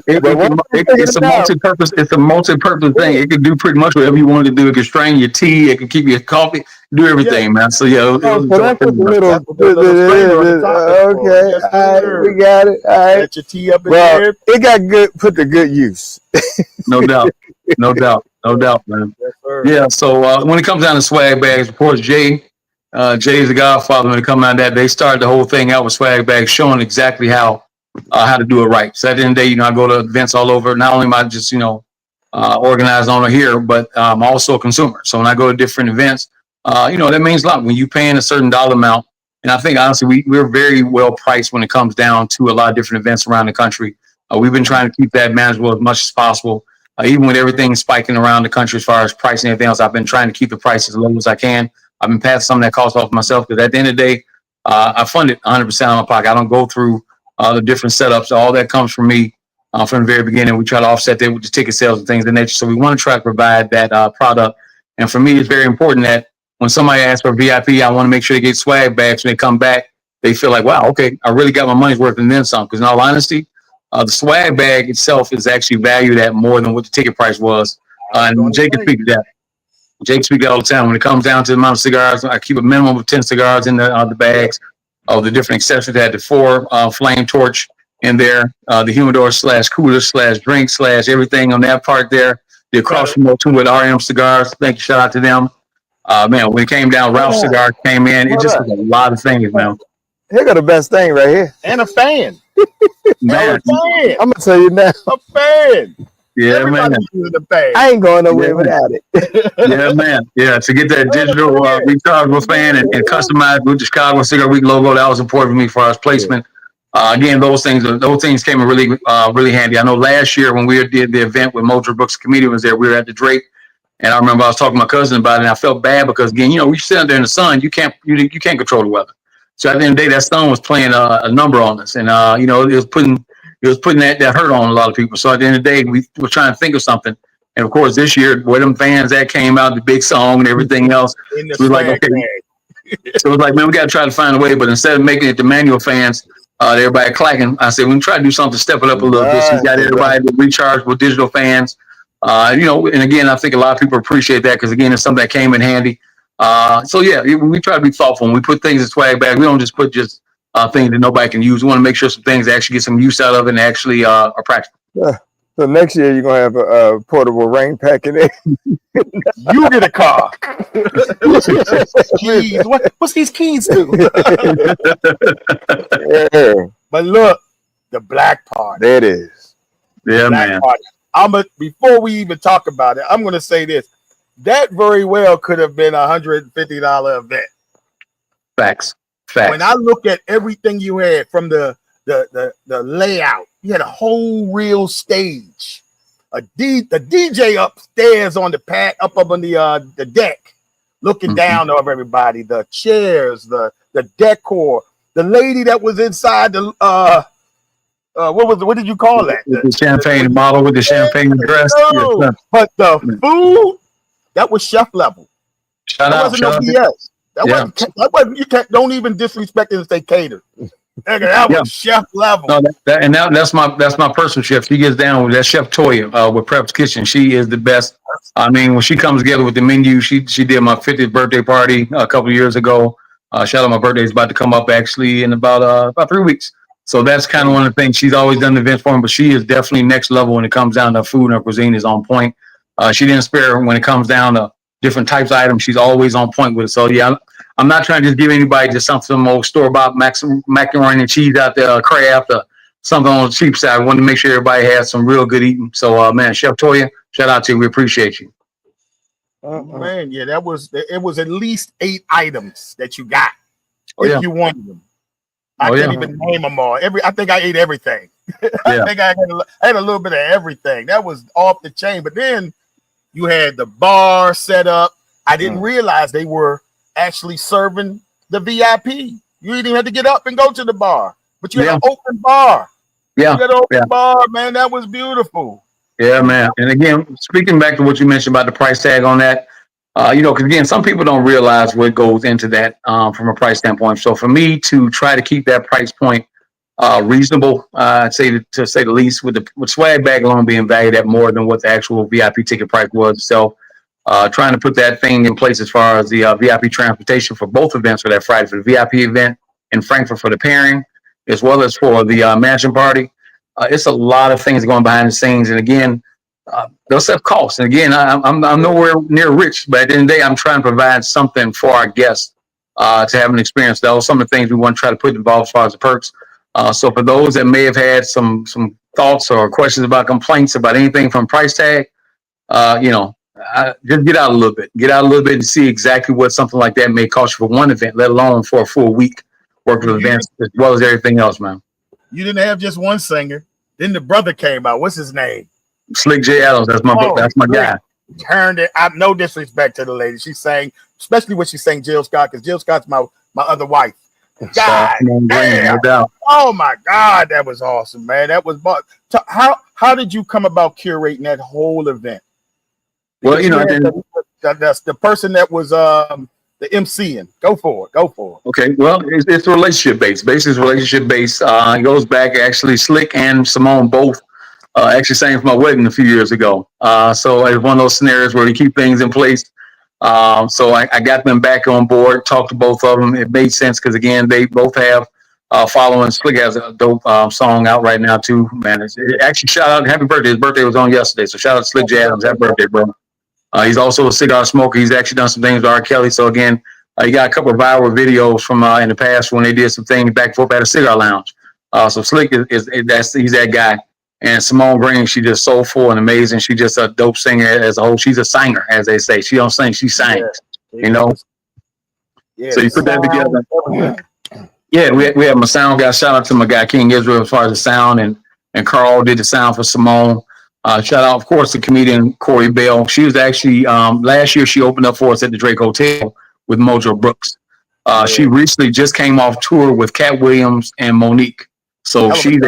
It's a multi-purpose. It's a multi-purpose thing. It can do pretty much whatever you want to do. It can strain your tea. It can keep your coffee. Do everything, man. So yeah. Okay, we got it. All right. Get your tea up in there. It got good. Put to good use. No doubt, man. Yes, sir. Yeah. So when it comes down to swag bags, of course, Jay is the godfather when it comes down to that. They started the whole thing out with swag bags, showing exactly how to do it right. So at the end of the day, I go to events all over. Not only am I just organized owner here, but I'm also a consumer. So when I go to different events, that means a lot when you paying a certain dollar amount. And I think honestly, we're very well priced when it comes down to a lot of different events around the country. We've been trying to keep that manageable as much as possible. Even with everything spiking around the country as far as price and everything else, I've been trying to keep the prices as low as I can. I've been passing some of that cost off myself, because at the end of the day, I fund it 100% out of my pocket. I don't go through the different setups. All that comes from me from the very beginning. We try to offset that with the ticket sales and things of that nature. So we want to try to provide that product. And for me, it's very important that when somebody asks for VIP, I want to make sure they get swag bags when they come back. They feel like, wow, okay, I really got my money's worth and then some. Because in all honesty, the swag bag itself is actually valued at more than what the ticket price was. And Jake can speak to that. Jake speaks all the time. When it comes down to the amount of cigars, I keep a minimum of 10 cigars in the bags of the different accessories. I had the 4 flame torch in there, the humidor / cooler / drink / everything on that part there. The across from two with RM cigars. Thank you. Shout out to them. Man, when it came down, Ralph Cigar came in. It just was a lot of things, man. Here got the best thing right here. And a fan. Man, I'm gonna tell you now. A fan. Yeah, Everybody uses the fan. I ain't going nowhere without it. Yeah, man. Yeah, to get that digital rechargeable fan and customized with the Chicago Cigar Week logo, that was important for me for our placement. Again, those things came in really handy. I know last year when we did the event with Mojo Brooks, comedian was there. We were at the Drake, and I remember I was talking to my cousin about it, and I felt bad because again, we sit out there in the sun. You can't control the weather. So at the end of the day, that sun was playing a number on us, and it was putting that hurt on a lot of people. So at the end of the day, we were trying to think of something. And of course, this year, where them fans that came out, the big song and everything else, it was like, okay. So it was like, man, we got to try to find a way. But instead of making it the manual fans, everybody clacking, I said, we can try to do something, step it up a little bit. So we got everybody to recharge with digital fans. And again, I think a lot of people appreciate that because, again, it's something that came in handy. So, yeah, we try to be thoughtful. When we put things in swag bag, we don't just put things that nobody can use. We want to make sure some things actually get some use out of it and actually are practical. So next year you're gonna have a portable rain packet. You get a car. Keys. What's these keys to? Yeah, But look, the black party. there it is. Yeah, Black man. party. Before we even talk about it, I'm going to say this. That very well could have been $150 event. Facts. When I look at everything you had from the layout, you had a whole real stage. The DJ upstairs on the pad, up on the deck, looking down over everybody. The chairs, the decor, the lady that was inside the what did you call that? The champagne model with the champagne dress. No, Yes, but the food that was chef level. shout That out. wasn't no BS. That wasn't. You can't. Don't even disrespect it and say cater. That was chef level. No, that's my personal chef. She gets down with that Chef Toya with Prep's Kitchen. She is the best. I mean, when she comes together with the menu, she did my 50th birthday party a couple of years ago. Shout out, my birthday is about to come up actually in about 3 weeks. So that's kind of one of the things. She's always done the events for me, but she is definitely next level when it comes down to food, and her cuisine is on point. She didn't spare when it comes down to different types of items. She's always on point with it. So yeah, I'm not trying to just give anybody just some old store-bought macaroni and cheese out there, Kraft, or something on the cheap side. I wanted to make sure everybody has some real good eating. So, man, Chef Toya, shout out to you. We appreciate you. Man, yeah, it was at least 8 items that you got Oh, if you wanted them. I can't even name them all. I think I ate everything. I think I had a little bit of everything. That was off the chain. But then you had the bar set up. I didn't realize they were actually serving the VIP. You didn't even have to get up and go to the bar, but you had an open bar. Yeah, you had an open bar, man. That was beautiful. Yeah, man. And again, speaking back to what you mentioned about the price tag on that, because again, some people don't realize what goes into that from a price standpoint. So for me to try to keep that price point reasonable, I'd say to say the least, with swag bag alone being valued at more than what the actual VIP ticket price was. So trying to put that thing in place as far as the VIP transportation for both events, for that Friday for the VIP event in Frankfurt for the pairing, as well as for the mansion party. It's a lot of things going behind the scenes. And again, those have costs. And again, I'm nowhere near rich, but at the end of the day, I'm trying to provide something for our guests to have an experience. That was some of the things we want to try to put involved as far as the perks. So for those that may have had some thoughts or questions about complaints about anything from price tag, just get out a little bit. Get out a little bit and see exactly what something like that may cost you for one event, let alone for a full week worth of events, as well as everything else, man. You didn't have just one singer. Then the brother came out. What's his name? Slick J. Adams. That's my guy. Turned it. I no disrespect to the lady. She sang, especially when she sang Jill Scott, because Jill Scott's my other wife. God, no doubt. Oh my God, that was awesome, man. That was how did you come about curating that whole event? Well, that's the person that was the MCing. Go for it. Okay, well, it's relationship based. Basically, it's relationship based. It goes back actually. Slick and Simone both actually sang for my wedding a few years ago. So it's one of those scenarios where you keep things in place. So I got them back on board. Talked to both of them. It made sense because again, they both have following. Slick has a dope song out right now too. Man, actually shout out, happy birthday! His birthday was on yesterday, so shout out to Slick J. Adams. Happy birthday, bro! He's also a cigar smoker. He's actually done some things with R. Kelly. So again, you got a couple of viral videos from in the past when they did some things back and forth at a cigar lounge. So Slick he's that guy. And Simone Green, she just soulful and amazing. She just a dope singer as a whole. She's a singer, as they say. She don't sing, she sings. Yeah. So you put that together. Yeah, we have my sound guy. Shout out to my guy King Israel as far as the sound, and Carl did the sound for Simone. Shout out, of course, to comedian Corey Bell. She was actually last year. She opened up for us at the Drake Hotel with Mojo Brooks. She recently just came off tour with Cat Williams and Monique. So she's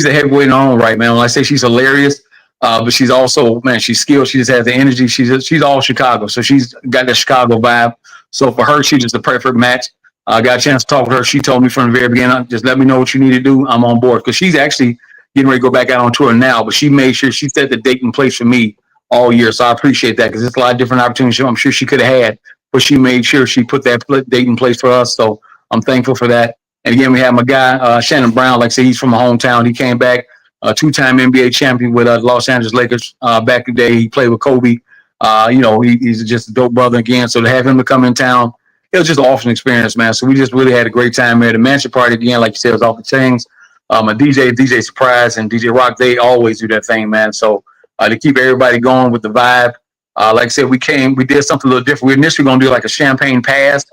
a heavyweight in her own right, man. When I say she's hilarious, but she's also, man, she's skilled. She just has the energy. She's all Chicago, so she's got that Chicago vibe. So for her, she's just a perfect match. I got a chance to talk with her. She told me from the very beginning, just let me know what you need to do. I'm on board because she's actually getting ready to go back out on tour now. But she made sure she set the date and place for me all year. So I appreciate that because it's a lot of different opportunities I'm sure she could have had, but she made sure she put that date in place for us. So I'm thankful for that. And again, we have my guy, Shannon Brown. Like I said, he's from my hometown. He came back a two-time NBA champion with Los Angeles Lakers back in the day. He played with Kobe. He's just a dope brother again. So to have him to come in town, it was just an awesome experience, man. So we just really had a great time there. The mansion party, again, like you said, was off the chains. My DJ Surprise and DJ Rock, they always do that thing, man. So to keep everybody going with the vibe, like I said, we did something a little different. We initially going to do like a champagne pass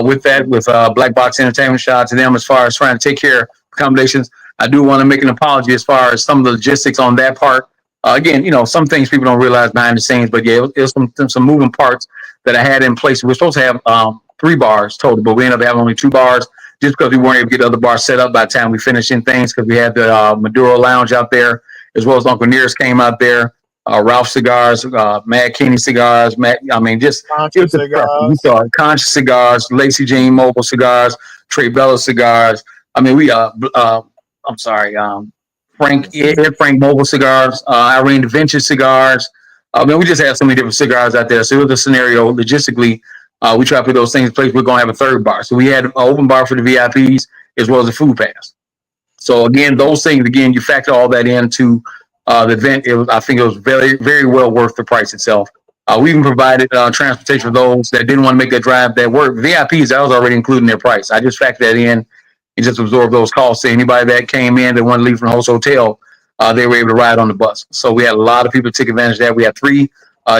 with Black Box Entertainment. Shout out to them as far as trying to take care of accommodations. I do want to make an apology as far as some of the logistics on that part. Again, some things people don't realize behind the scenes, but yeah, it was some moving parts that I had in place. We were supposed to have 3 bars total, but we ended up having only 2 bars just because we weren't able to get the other bars set up by the time we finished in things, because we had the Maduro Lounge out there, as well as Uncle Nearest came out there, Ralph Cigars, Mad Kenny Cigars, Conscious Cigars. We saw Conscious Cigars, Lacey Jean Mobile Cigars, Trey Bella Cigars. Frank Mobile Cigars, Irene Da Vinci Cigars. We just had so many different cigars out there. So it was a scenario logistically. We try to put those things in place. We're going to have a 3rd bar. So we had an open bar for the VIPs as well as a food pass. So again, those things, you factor all that into the event. I think it was very, very well worth the price itself. We even provided transportation for those that didn't want to make that drive that work. VIPs, that was already included in their price. I just factored that in and just absorb those costs. So anybody that came in that wanted to leave from the host hotel, they were able to ride on the bus. So we had a lot of people take advantage of that. We had 3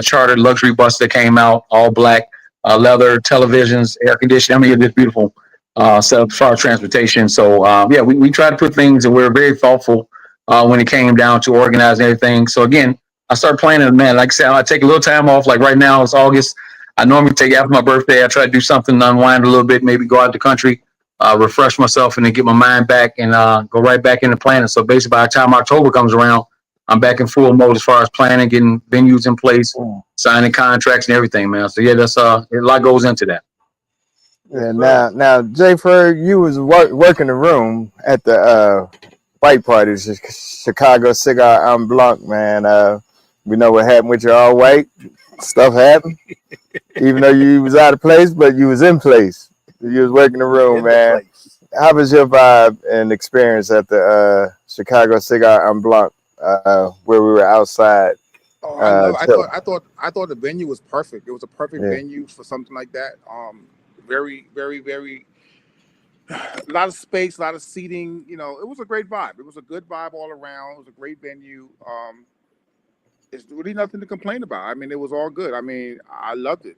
chartered luxury buses that came out, all black, leather, televisions, air conditioning. It's just beautiful setup for our transportation. So we try to put things, and we're very thoughtful when it came down to organizing everything. So again, I started planning, man. Like I said, I take a little time off. Like right now, it's August. I normally take after my birthday. I try to do something, unwind a little bit, maybe go out the country, refresh myself, and then get my mind back and go right back into planning. So basically, by the time October comes around, I'm back in full mode as far as planning, getting venues in place, signing contracts and everything, man. So yeah, that's a lot goes into that. Yeah. Now, Jay Ferg, you was working the room at the white party, Chicago Cigar en Blanc, man. We know what happened with your all white. Stuff happened. Even though you was out of place, but you was in place. You was working the room, man. How was your vibe and experience at the Chicago Cigar en Blanc, where we were outside? I thought the venue was perfect. It was a perfect venue for something like that. Very, very, very. A lot of space, a lot of seating. It was a great vibe. It was a good vibe all around. It was a great venue. It's really nothing to complain about. It was all good. I loved it.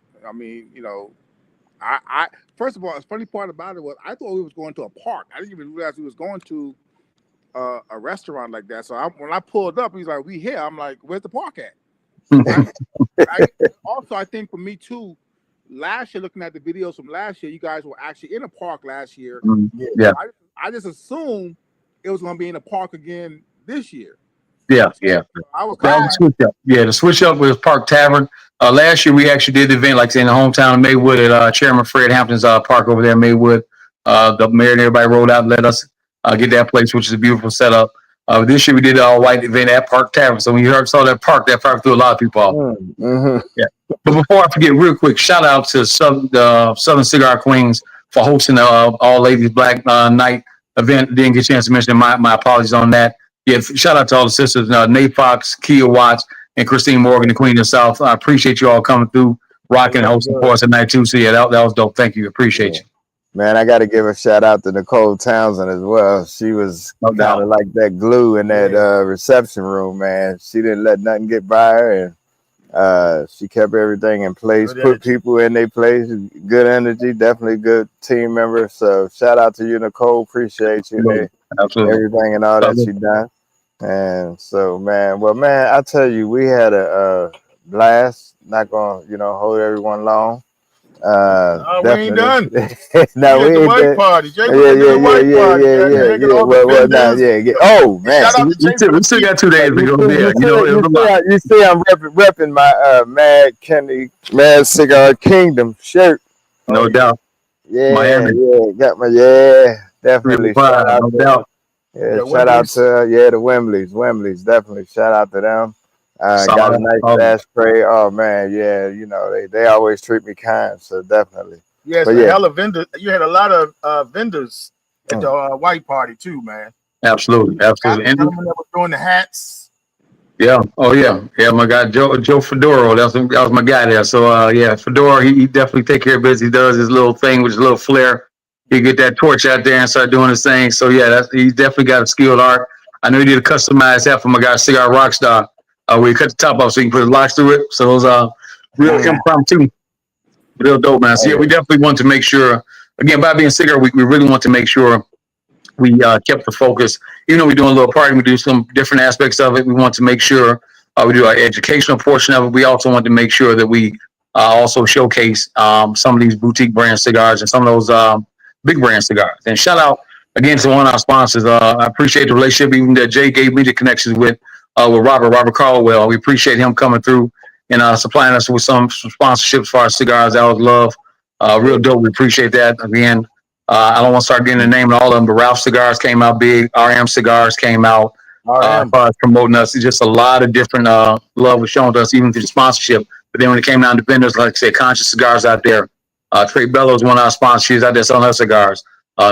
I first of all, the funny part about it was I thought we was going to a park. I didn't even realize we was going to a restaurant like that. So when I pulled up, he's like, "We here." I'm like, "Where's the park at?" Also, I think for me too, last year, looking at the videos from last year, you guys were actually in a park last year. Yeah. I just assumed it was going to be in a park again this year. Yeah. I was switch up. Yeah, the switch up was Park Tavern. Last year we actually did the event, like I said, in the hometown of Maywood at Chairman Fred Hampton's park over there in Maywood. The mayor and everybody rolled out and let us get that place, which is a beautiful setup. This year we did an all-white event at Park Tavern. So when you saw that park threw a lot of people off. Yeah. But before I forget, real quick, shout out to Southern Cigar Queens for hosting the All Ladies Black Night event. Didn't get a chance to mention it. My apologies on that. Yeah, shout out to all the sisters, Nate Fox, Kia Watts, and Christine Morgan, the Queen of the South. I appreciate you all coming through, rocking and hosting for us tonight too. So yeah, that was dope. Thank you. Appreciate you. Man, I got to give a shout out to Nicole Townsend as well. She was kind of like that glue in that reception room, man. She didn't let nothing get by her, and she kept everything in place, put people in their place. Good energy, definitely good team member. So shout out to you, Nicole. Appreciate you. Absolutely. Everything and all that you done. And so, man, I tell you, we had a blast. Not gonna, hold everyone long. No, we ain't done. No, we ain't done. Party. Yeah. Oh man, we still got 2 days to go there. You see, I'm repping my Mad Cigar Kingdom shirt. No doubt. Yeah, Miami. Got my definitely. Shout out, no doubt. Shout out to the Wembley's, definitely. Shout out to them. Got a nice ashtray. Oh man, yeah, they always treat me kind, so definitely. Yes, hell of vendors. You had a lot of vendors at the white party too, man. Absolutely, Got absolutely. the And gentleman that was doing the hats. yeah, oh yeah, my guy Joe Fedoro. That was my guy there. So yeah, Fedora, he definitely take care of business. He does his little thing with his little flair. He get that torch out there and start doing his thing. So yeah, he's definitely got a skilled art. I know he did a customized hat for my guy Cigar Rockstar. Where he cut the top off so you can put his locks through it. So those real impromptu, real dope, man. So yeah, we definitely want to make sure. Again, by being Cigar Week, we really want to make sure we kept the focus. Even though we're doing a little party, we do some different aspects of it. We want to make sure we do our educational portion of it. We also want to make sure that we also showcase some of these boutique brand cigars and some of those big brand cigars. And shout out again to one of our sponsors. I appreciate the relationship even that Jay gave me the connections with Robert Caldwell. We appreciate him coming through and supplying us with some sponsorships for our cigars. That was love. Real dope. We appreciate that. Again, I don't want to start getting the name of all of them, but Ralph Cigars came out big. RM Cigars came out. As far as promoting us, it's just a lot of different love was shown to us, even through the sponsorship. But then when it came down to vendors, like I said, Conscious Cigars out there. Trey Bellows, one of our sponsors, she's out there selling her cigars.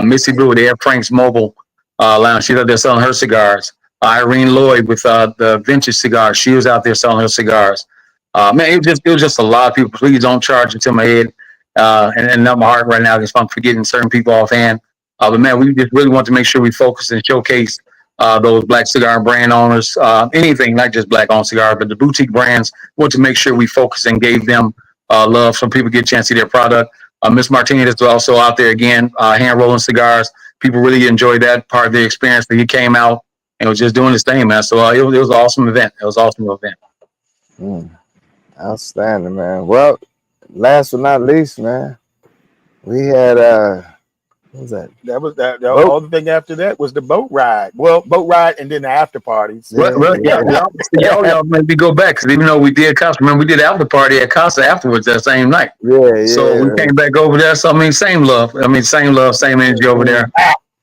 Missy Blue with the Air Franks Mobile Lounge, she's out there selling her cigars. Irene Lloyd with the Vintage Cigars, she was out there selling her cigars. Man, it was just a lot of people. Please don't charge into my head. And not my heart right now because I'm forgetting certain people offhand. But man, we just really want to make sure we focus and showcase those black cigar brand owners, anything, not just black owned cigar, but the boutique brands. We want to make sure we focus and gave them love so people get a chance to see their product. Miss Martinez was also out there again, hand rolling cigars. People really enjoyed that part of the experience that he came out and was just doing his thing, man. So it was an awesome event. It was an awesome event. Outstanding, man. Well, last but not least, man, we had what was that? That was that. The other thing after that was the boat ride. Well, boat ride and then the after parties. Y'all maybe go back because even though we did Casa, remember we did the after party at Casa afterwards that same night. So we came back over there. So I mean, same love. Same energy over there.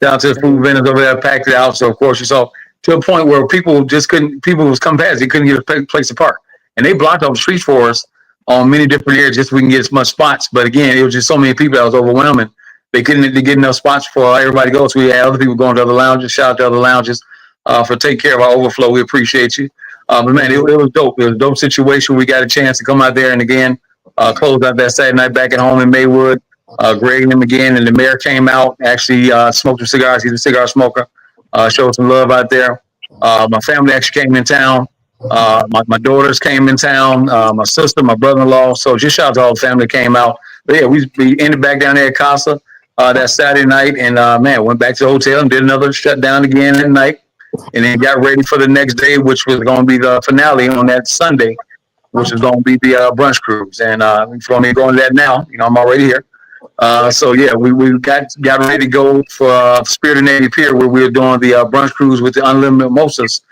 Down to the food vendors over there, packed it out. So of course you saw to a point where people just couldn't. People was come past. They couldn't get a place to park, and they blocked off the streets for us on many different areas just so we can get as much spots. But again, it was just so many people that was overwhelming. They couldn't get enough spots for everybody to go. So we had other people going to other lounges. Shout out to other lounges for taking care of our overflow. We appreciate you. But man, it was dope. It was a dope situation. We got a chance to come out there and again close out that Saturday night back at home in Maywood. Greg and him again, and the mayor came out, actually smoked some cigars. He's a cigar smoker. Showed some love out there. My family actually came in town. My daughters came in town, my sister, my brother-in-law. So just shout out to all the family that came out. But yeah, we ended back down there at Casa that Saturday night, and man, went back to the hotel and did another shutdown again at night, and then got ready for the next day, which was going to be the finale on that Sunday, which is going to be the brunch cruise. And if you want me to go into that now, I'm already here. So yeah, we got ready to go for Spirit of Navy Pier, where we were doing the brunch cruise with the unlimited mimosas.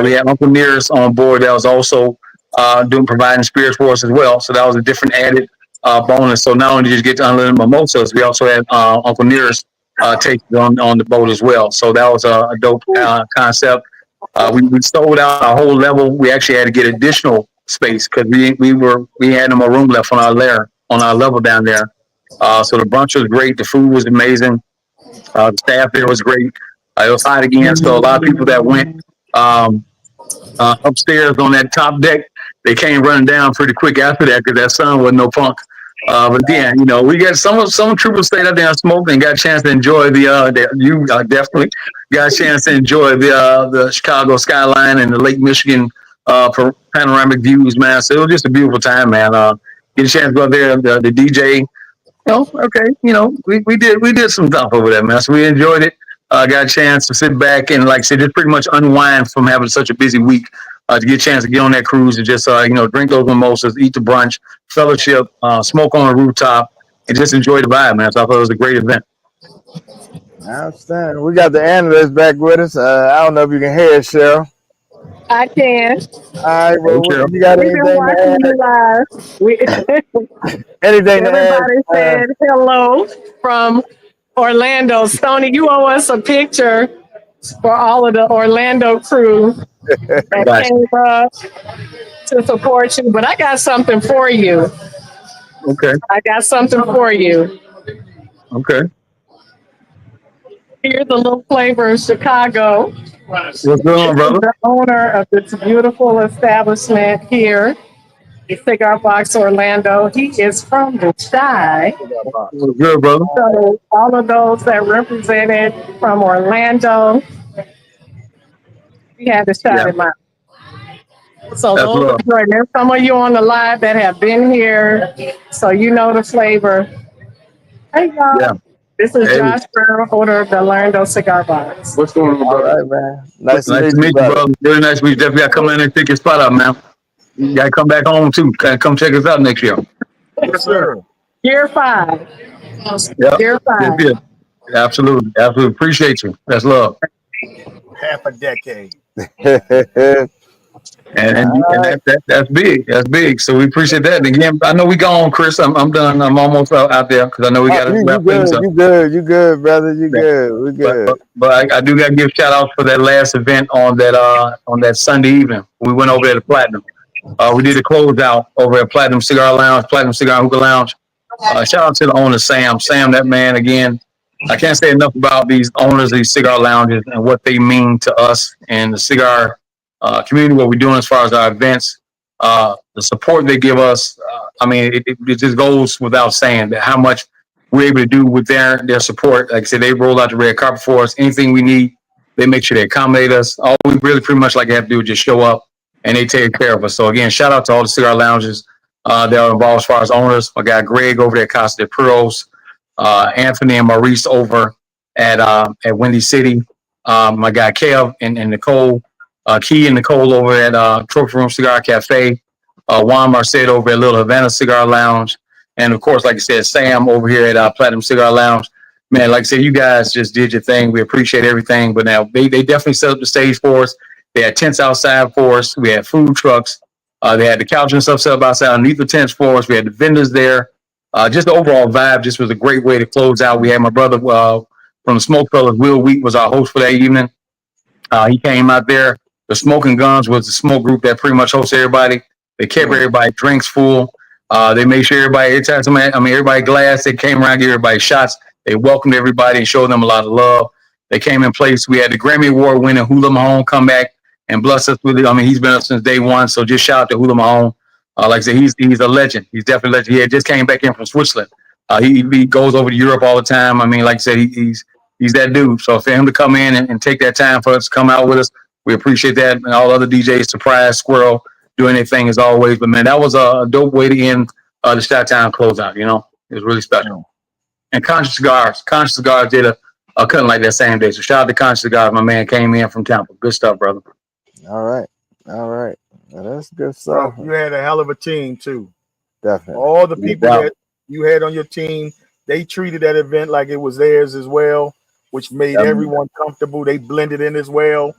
We had Uncle Nearest on board that was also providing spirits for us as well. So that was a different added bonus. So not only did you get the unlimited mimosas, we also had Uncle Nearest tasted on the boat as well. So that was a dope concept. We sold out our whole level. We actually had to get additional space because we had no more room left on our level down there. So the brunch was great. The food was amazing. The staff there was great. It was hot again, so a lot of people that went upstairs on that top deck, they came running down pretty quick after that because that sun wasn't no punk. But then, we got some troopers stayed up there and smoked and got a chance to enjoy you definitely got a chance to enjoy the Chicago skyline and the Lake Michigan panoramic views, man. So it was just a beautiful time, man. Get a chance to go up there, the DJ. We did some stuff over there, man. So we enjoyed it. Got a chance to sit back and, like I said, just pretty much unwind from having such a busy week to get a chance to get on that cruise and just, drink those mimosas, eat the brunch, fellowship, smoke on the rooftop, and just enjoy the vibe, man. So I thought it was a great event. Outstanding. We got the analyst back with us. I don't know if you can hear us, Cheryl. I can. All right. Well, Cheryl. you got We've been watching you live. anything to add? Everybody said hello from Orlando. Stoney, you owe us a picture for all of the Orlando crew that came up to support you. But I got something for you. Okay. I got something for you. Okay. Here's a little flavor of Chicago. What's going on, brother? The owner of this beautiful establishment here, the Cigar Box Orlando. He is from the Chi. What's good, brother? So all of those that represented from Orlando, we had to shout Yeah, him out. So that's those love. are great. There's some of you on the live that have been here, so you know the flavor. Hey y'all. Yeah. This is Hey, Josh Burrow, owner of the Orlando Cigar Box. what's going on, All brother? right, man. Nice Nice to to meet you, meet you, brother. brother. Really nice to meet you. Definitely got to come in and pick your spot up, man. You got to come back home too. Come check us out next year. Yes, sir. Year 5. Yep. Year 5. Yeah. Absolutely. Absolutely. Appreciate you. That's love. Half a decade. And that's big. That's big. So we appreciate that. And again, I know we gone, Chris. I'm done. I'm almost out there because I know we got to you wrap things good, up. you good, brother. You Yeah. good. We good. But I do got to give shout out for that last event on that Sunday evening. We went over there to Platinum. We did a closeout over at Platinum Cigar Lounge, Platinum Cigar Hookah Lounge. Shout out to the owner, Sam. Sam, that man, again, I can't say enough about these owners of these cigar lounges and what they mean to us and the cigar community, what we're doing as far as our events, the support they give us. I mean, it just goes without saying that how much we're able to do with their support. Like I said, they roll out the red carpet for us. Anything we need, they make sure they accommodate us. All we really pretty much like have to do is just show up and they take care of us. So again, shout out to all the cigar lounges that are involved as far as owners. My guy Greg over there at Casa de Puros, Anthony and Maurice over at Windy City, my guy Kev and Nicole, Key and Nicole over at Trophy Room Cigar Cafe, Juan Marcet over at Little Havana Cigar Lounge, and of course, like I said, Sam over here at Platinum Cigar Lounge. Man, like I said, you guys just did your thing. We appreciate everything, but now they definitely set up the stage for us. They had tents outside for us. We had food trucks. They had the couch and stuff set up outside underneath the tents for us. We had the vendors there. Just the overall vibe just was a great way to close out. We had my brother from the Smoke Fellas, Will Wheat, was our host for that evening. He came out there. The Smoking Guns was the smoke group that pretty much hosted everybody. They kept everybody drinks full. They made sure everybody glass. They came around, gave everybody shots. They welcomed everybody and showed them a lot of love. They came in place. We had the Grammy Award winning Hula Mahone come back and bless us with it. I mean, he's been up since day one. So just shout out to Hula Mahone. Like I said, he's a legend. He's definitely a legend. He had just came back in from Switzerland. He goes over to Europe all the time. I mean, like I said, he's that dude. So for him to come in and take that time for us to come out with us, we appreciate that. And all other DJs, Surprise, Squirrel, doing their thing as always. But man, that was a dope way to end the Chi-Town closeout. You know, it was really special. And Conscious Cigars did a cutting like that same day. So shout out to Conscious Cigars. My man came in from Tampa. Good stuff, brother. All right. Well, that's good stuff. You had a hell of a team too. Definitely. All the people that you had on your team, they treated that event like it was theirs as well, which made everyone comfortable. They blended in as well.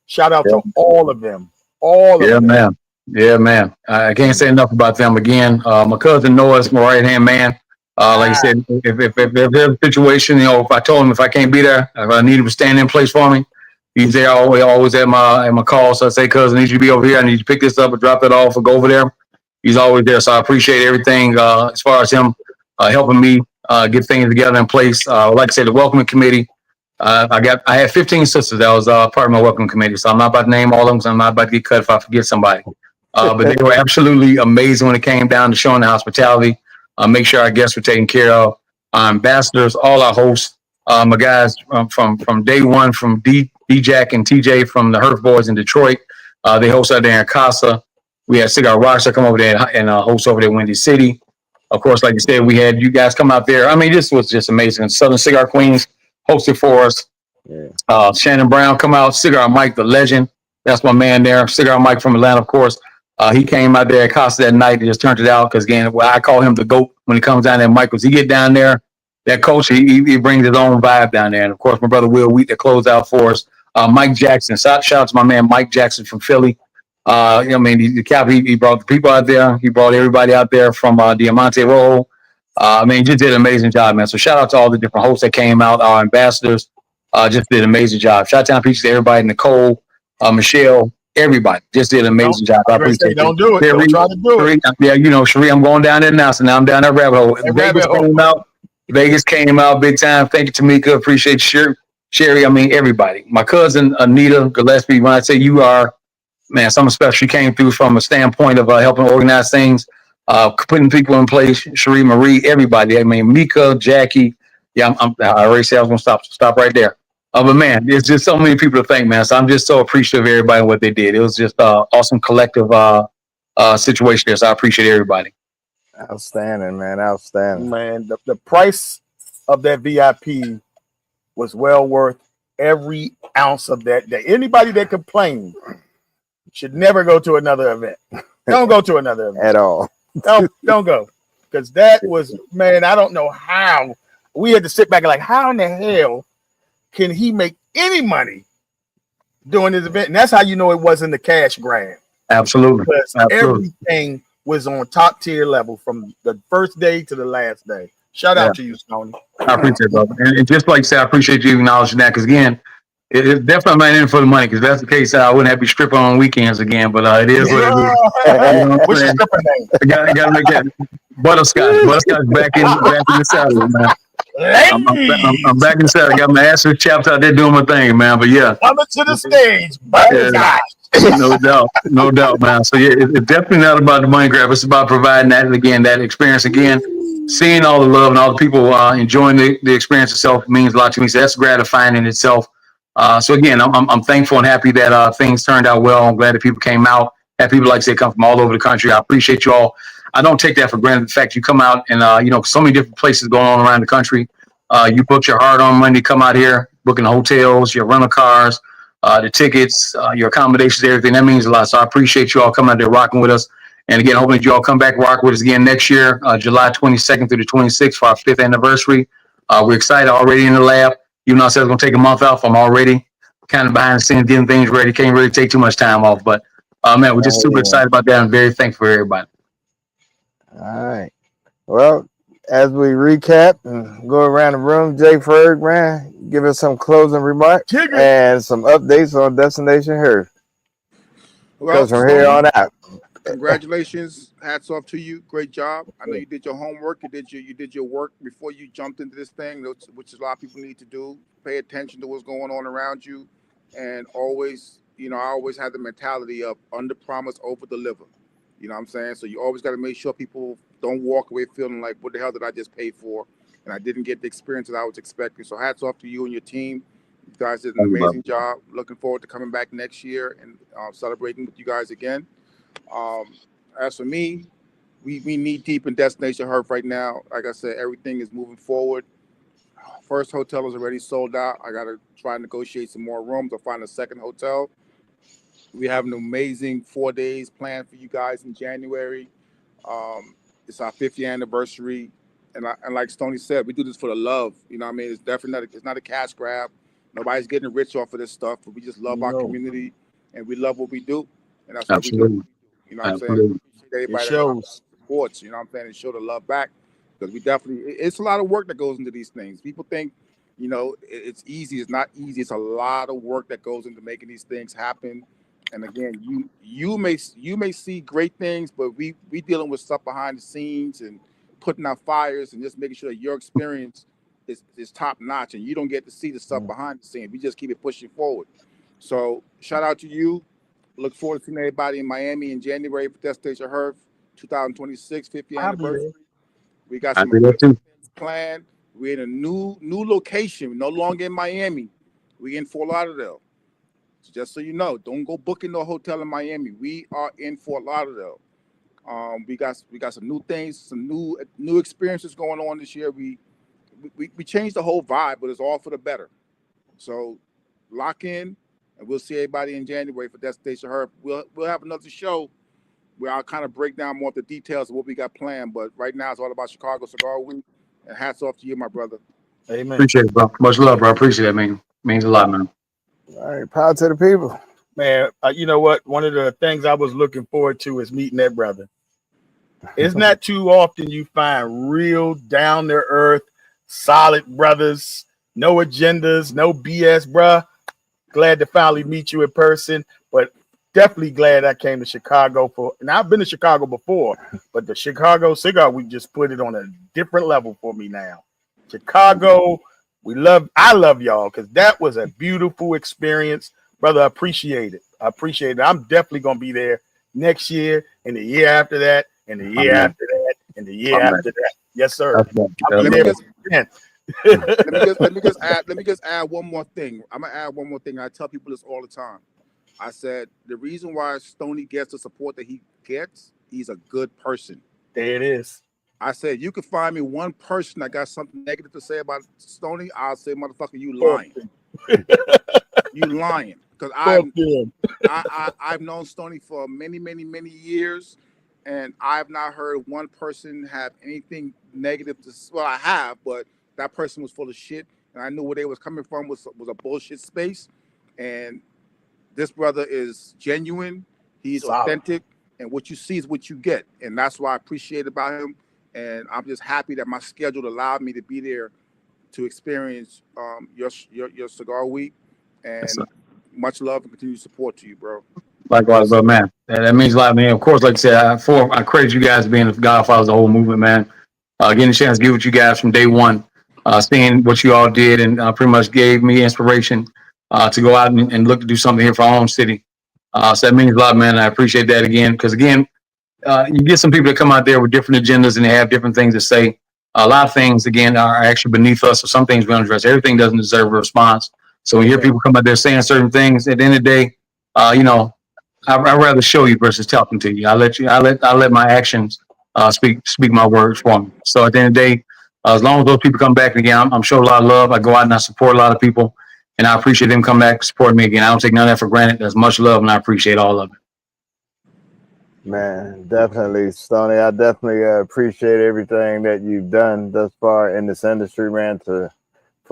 Shout out to all of them. All of them. Man. Yeah, man. I can't say enough about them again. My cousin Noah's my right-hand man. Like I said, if there's a situation, you know, if I told him if I can't be there, if I need him to stand in place for me, he's there always at my call. So I say, cousin, I need you to be over here. I need you to pick this up or drop it off or go over there. He's always there. So I appreciate everything as far as him helping me get things together in place. Like I said, the welcoming committee. I had 15 sisters that was part of my welcoming committee. So I'm not about to name all of them. So I'm not about to get cut if I forget somebody. But they were absolutely amazing when it came down to showing the hospitality. Make sure our guests were taken care of. Our ambassadors, all our hosts, my guys from day one, from D-Jack and TJ from the Herf Boys in Detroit. They host out there in Casa. We had Cigar Rockstar come over there and host over there in Windy City. Of course, like you said, we had you guys come out there. I mean, this was just amazing. Southern Cigar Queens hosted for us. Yeah. Shannon Brown come out. Cigar Mike, the legend. That's my man there. Cigar Mike from Atlanta, of course. He came out there at Casa that night and just turned it out because, again, I call him the GOAT when he comes down there. Michaels, he get down there, that coach, he brings his own vibe down there. And, of course, my brother Will Wheat that closed out for us. Mike Jackson, shout out to my man Mike Jackson from Philly. I mean, he brought the people out there. He brought everybody out there from Diamante Rojo. I mean, he just did an amazing job, man. So shout out to all the different hosts that came out, our ambassadors. Just did an amazing job. Shout out to everybody, Nicole, Michelle, everybody just did an amazing job. I appreciate it. Don't do it. Don't try to do it. Yeah, you know, Sheree, I'm going down there now. So now I'm down that rabbit hole. Vegas came out. Vegas came out big time. Thank you, Tamika. Appreciate you, Sherry. I mean, everybody. My cousin Anita Gillespie. When I say you are, man, something special. She came through from a standpoint of helping organize things, putting people in place. Cherie, Marie, everybody. I mean, Mika, Jackie. Yeah, I already said I was gonna stop right there. But man, there's just so many people to thank, man. So I'm just so appreciative of everybody and what they did. It was just awesome collective situation there. So I appreciate everybody. Outstanding, man. Outstanding. Man, the price of that VIP was well worth every ounce of that day. Anybody that complained should never go to another event. Don't go to another event At all. Don't go, because that was, man, I don't know how we had to sit back and like, how in the hell can he make any money doing this event? And that's how you know it wasn't the cash grab. Absolutely. Because Absolutely. everything was on top tier level from the first day to the last day. Shout out to you, Stoney. I appreciate it, brother. And just like I said, I appreciate you acknowledging that, because again, it's definitely not in for the money, because if that's the case, I wouldn't have to be stripping on weekends again. But it is what it is. You know What's your stripper name? I gotta make that butterscotch back in the saddle, man. I'm back in the saddle. I got my ass chaps out there doing my thing, man. But yeah, coming to the stage, butterscotch. No doubt, man. So yeah, it's definitely not about the money grab. It's about providing that again, that experience again. Seeing all the love and all the people enjoying the experience itself means a lot to me. So that's gratifying in itself. So again, I'm thankful and happy that things turned out well. I'm glad that people came out. Had people, like I said, come from all over the country. I appreciate you all. I don't take that for granted. The fact you come out and so many different places going on around the country. You booked your hard-earned money to come out here, booking hotels, your rental cars, the tickets, your accommodations, everything. That means a lot. So I appreciate you all coming out there rocking with us. And again, hoping that you all come back rock with us again next year, July 22nd through the 26th for our 5th anniversary. We're excited already in the lab. Even though I said it's going to take a month off, I'm already kind of behind the scenes getting things ready. Can't really take too much time off. But, man, we're just super excited about that. I'm very thankful for everybody. All right. Well, as we recap and go around the room, Jay Ferg, man, give us some closing remarks and some updates on Destination Herb. Because from here on out. Congratulations. Hats off to you. Great job. I know you did your homework. You did your work before you jumped into this thing, which a lot of people need to do. Pay attention to what's going on around you. And always, I always have the mentality of under promise, over deliver. You know what I'm saying? So you always got to make sure people don't walk away feeling like, what the hell did I just pay for? And I didn't get the experience that I was expecting. So hats off to you and your team. You guys did an amazing job. Looking forward to coming back next year and celebrating with you guys again. As for me, we knee deep in Destination Herb right now. Like I said, everything is moving forward. First hotel is already sold out. I got to try and negotiate some more rooms or find a second hotel. We have an amazing 4 days planned for you guys in January. It's our 50th anniversary. And like Stoney said, we do this for the love. You know what I mean? It's definitely it's not a cash grab. Nobody's getting rich off of this stuff, but we just love our community and we love what we do. And that's what we do. You know what I'm saying? Everybody that supports, you know what I'm saying, and show the love back. Because we definitely, it's a lot of work that goes into these things. People think, it's easy. It's not easy. It's a lot of work that goes into making these things happen. And again, you may see great things, but we dealing with stuff behind the scenes and putting out fires and just making sure that your experience is top notch and you don't get to see the stuff behind the scenes. We just keep it pushing forward. So shout out to you. Look forward to seeing everybody in Miami in January for Destination Herb 2026 50th anniversary. We got some things planned. We're in a new location, no longer in Miami. We're in Fort Lauderdale. So just so you know, don't go booking no hotel in Miami. We are in Fort Lauderdale. We got some new things, some new experiences going on this year. We changed the whole vibe, but it's all for the better. So lock in. And we'll see everybody in January for Destination Herb. We'll have another show where I'll kind of break down more of the details of what we got planned. But right now, it's all about Chicago Cigar Week. And hats off to you, my brother. Amen. Appreciate it, bro. Much love, bro. Appreciate it, man. Means a lot, man. All right, power to the people. Man, you know what? One of the things I was looking forward to is meeting that brother. It's not too often you find real down-to-earth, solid brothers, no agendas, no BS, bruh. Glad to finally meet you in person, but definitely glad I came to Chicago and I've been to Chicago before, but the Chicago Cigar Week just put it on a different level for me now. Chicago. I love y'all because that was a beautiful experience, brother. I appreciate it. I'm definitely gonna be there next year and the year after that and the year after that and the year after that. Yes, sir. I'll be there. Let me just add one more thing. I'm gonna add one more thing. I tell people this all the time. I said the reason why Stoney gets the support that he gets, he's a good person. There it is. I said, you can find me one person that got something negative to say about Stoney, I'll say, motherfucker, you lying. You lying. Because I've known Stoney for many, many, many years, and I've not heard one person have anything negative to say. Well, I have, but that person was full of shit, and I knew where they was coming from was a bullshit space. And this brother is genuine. He's authentic, and what you see is what you get. And that's what I appreciate about him. And I'm just happy that my schedule allowed me to be there to experience your cigar week. And much love and continued support to you, bro. Likewise, bro, man. That means a lot, man. Of course, like I said, I credit you guys being the godfathers of the whole movement, man. Getting a chance to give it to you guys from day one, seeing what you all did, and pretty much gave me inspiration to go out and look to do something here for our own city. So that means a lot, man. I appreciate that again, because again, you get some people that come out there with different agendas and they have different things to say. A lot of things, again, are actually beneath us, so some things we don't address. Everything doesn't deserve a response. So when you hear people come out there saying certain things, at the end of the day, I'd rather show you versus talking to you. I let my actions speak my words for me. So at the end of the day, as long as those people come back again, I'm showing a lot of love. I go out and I support a lot of people, and I appreciate them come back supporting me again. I don't take none of that for granted. There's much love, and I appreciate all of it. Man, definitely, Stoney. I definitely appreciate everything that you've done thus far in this industry, man, for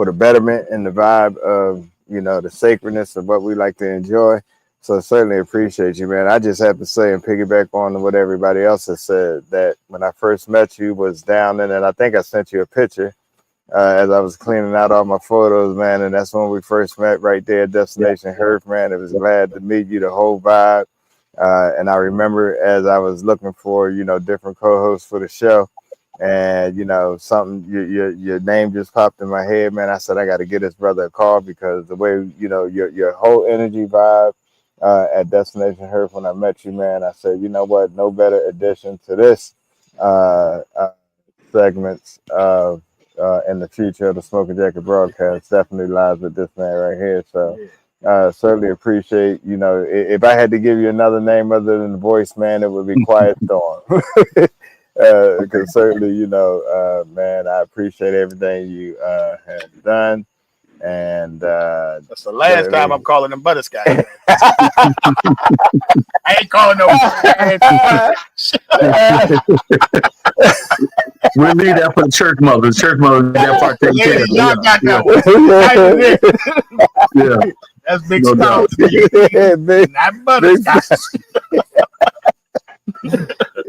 the betterment and the vibe of, the sacredness of what we like to enjoy. So certainly appreciate you, man. I just have to say and piggyback on what everybody else has said, that when I first met you was down in, and I think I sent you a picture as I was cleaning out all my photos, man. And that's when we first met right there at Destination Herf, man. It was glad to meet you, the whole vibe. And I remember as I was looking for, different co-hosts for the show, and, something, your name just popped in my head, man. I said, I got to get this brother a call, because the way, your whole energy vibe at Destination Herf when I met you, man, I said, you know what, no better addition to this segments of in the future of the Smoking Jacket broadcast definitely lies with this man right here. So certainly appreciate, if I had to give you another name other than the voice, man, it would be Quiet Storm. Because certainly, man, I appreciate everything you have done. And that's the last time I'm calling him Butterscotch. I ain't calling no. We'll leave that for the church mother. The church mother, that part taken care of. Y'all got that one. Yeah. That's big stuff. Not Butterscotch.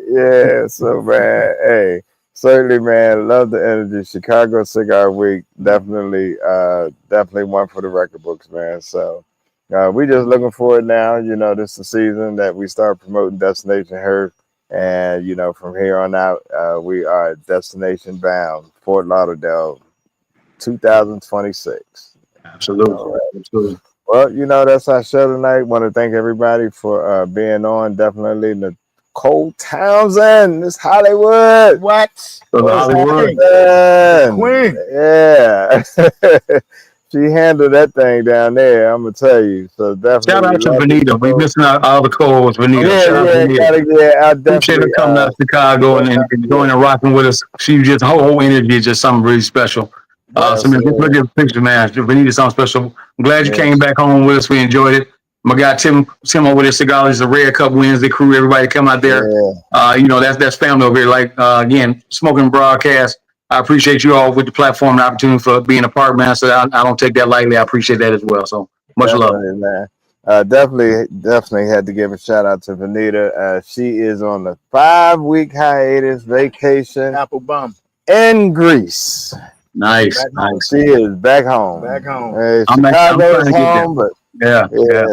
Yeah, so man, hey, certainly, man, love the energy. Chicago Cigar Week, definitely one for the record books, man. So we just looking forward now. This is the season that we start promoting Destination Herf, and from here on out, we are destination bound, Fort Lauderdale, 2026. Absolutely, absolutely. Well, that's our show tonight. Want to thank everybody for being on. Definitely Nicole Townsend, Miss Hollywood. What? Hollywood. Queen. Yeah. She handled that thing down there, I'm gonna tell you. So definitely shout out to Vanita. We missing out all the calls, Vanita. I appreciate her coming out to Chicago and going and rocking with us. She just her whole energy is just something really special. So man, just look at the picture, man. Vanita something special. I'm glad you came back home with us. We enjoyed it. My guy Tim over there, Cigars, the RECAP Wednesday crew, everybody come out there. That's family over here. Like again, Smoking Broadcast. I appreciate you all with the platform and opportunity for being a part, man. So I don't take that lightly. I appreciate that as well. So much love, man. Definitely had to give a shout out to Vanita. She is on the 5-week hiatus vacation. Apple bum in Greece. Nice. She is back home. Chicago's home, but yeah.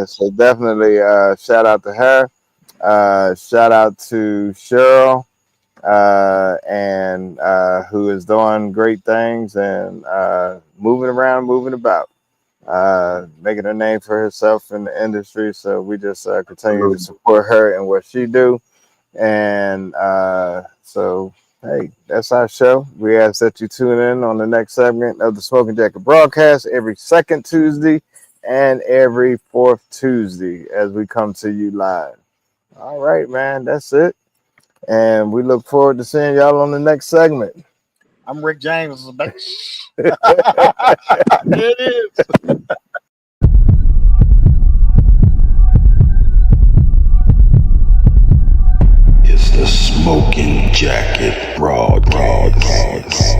So definitely shout out to her. Shout out to Cheryl. and who is doing great things and moving around, moving about, making a name for herself in the industry. So we just continue to support her and what she do. And so, hey, that's our show. We ask that you tune in on the next segment of the Smoking Jacket broadcast every second Tuesday and every fourth Tuesday as we come to you live. All right, man, that's it. And we look forward to seeing y'all on the next segment. I'm Rick James. There it is. It's the Smoking Jacket broadcast.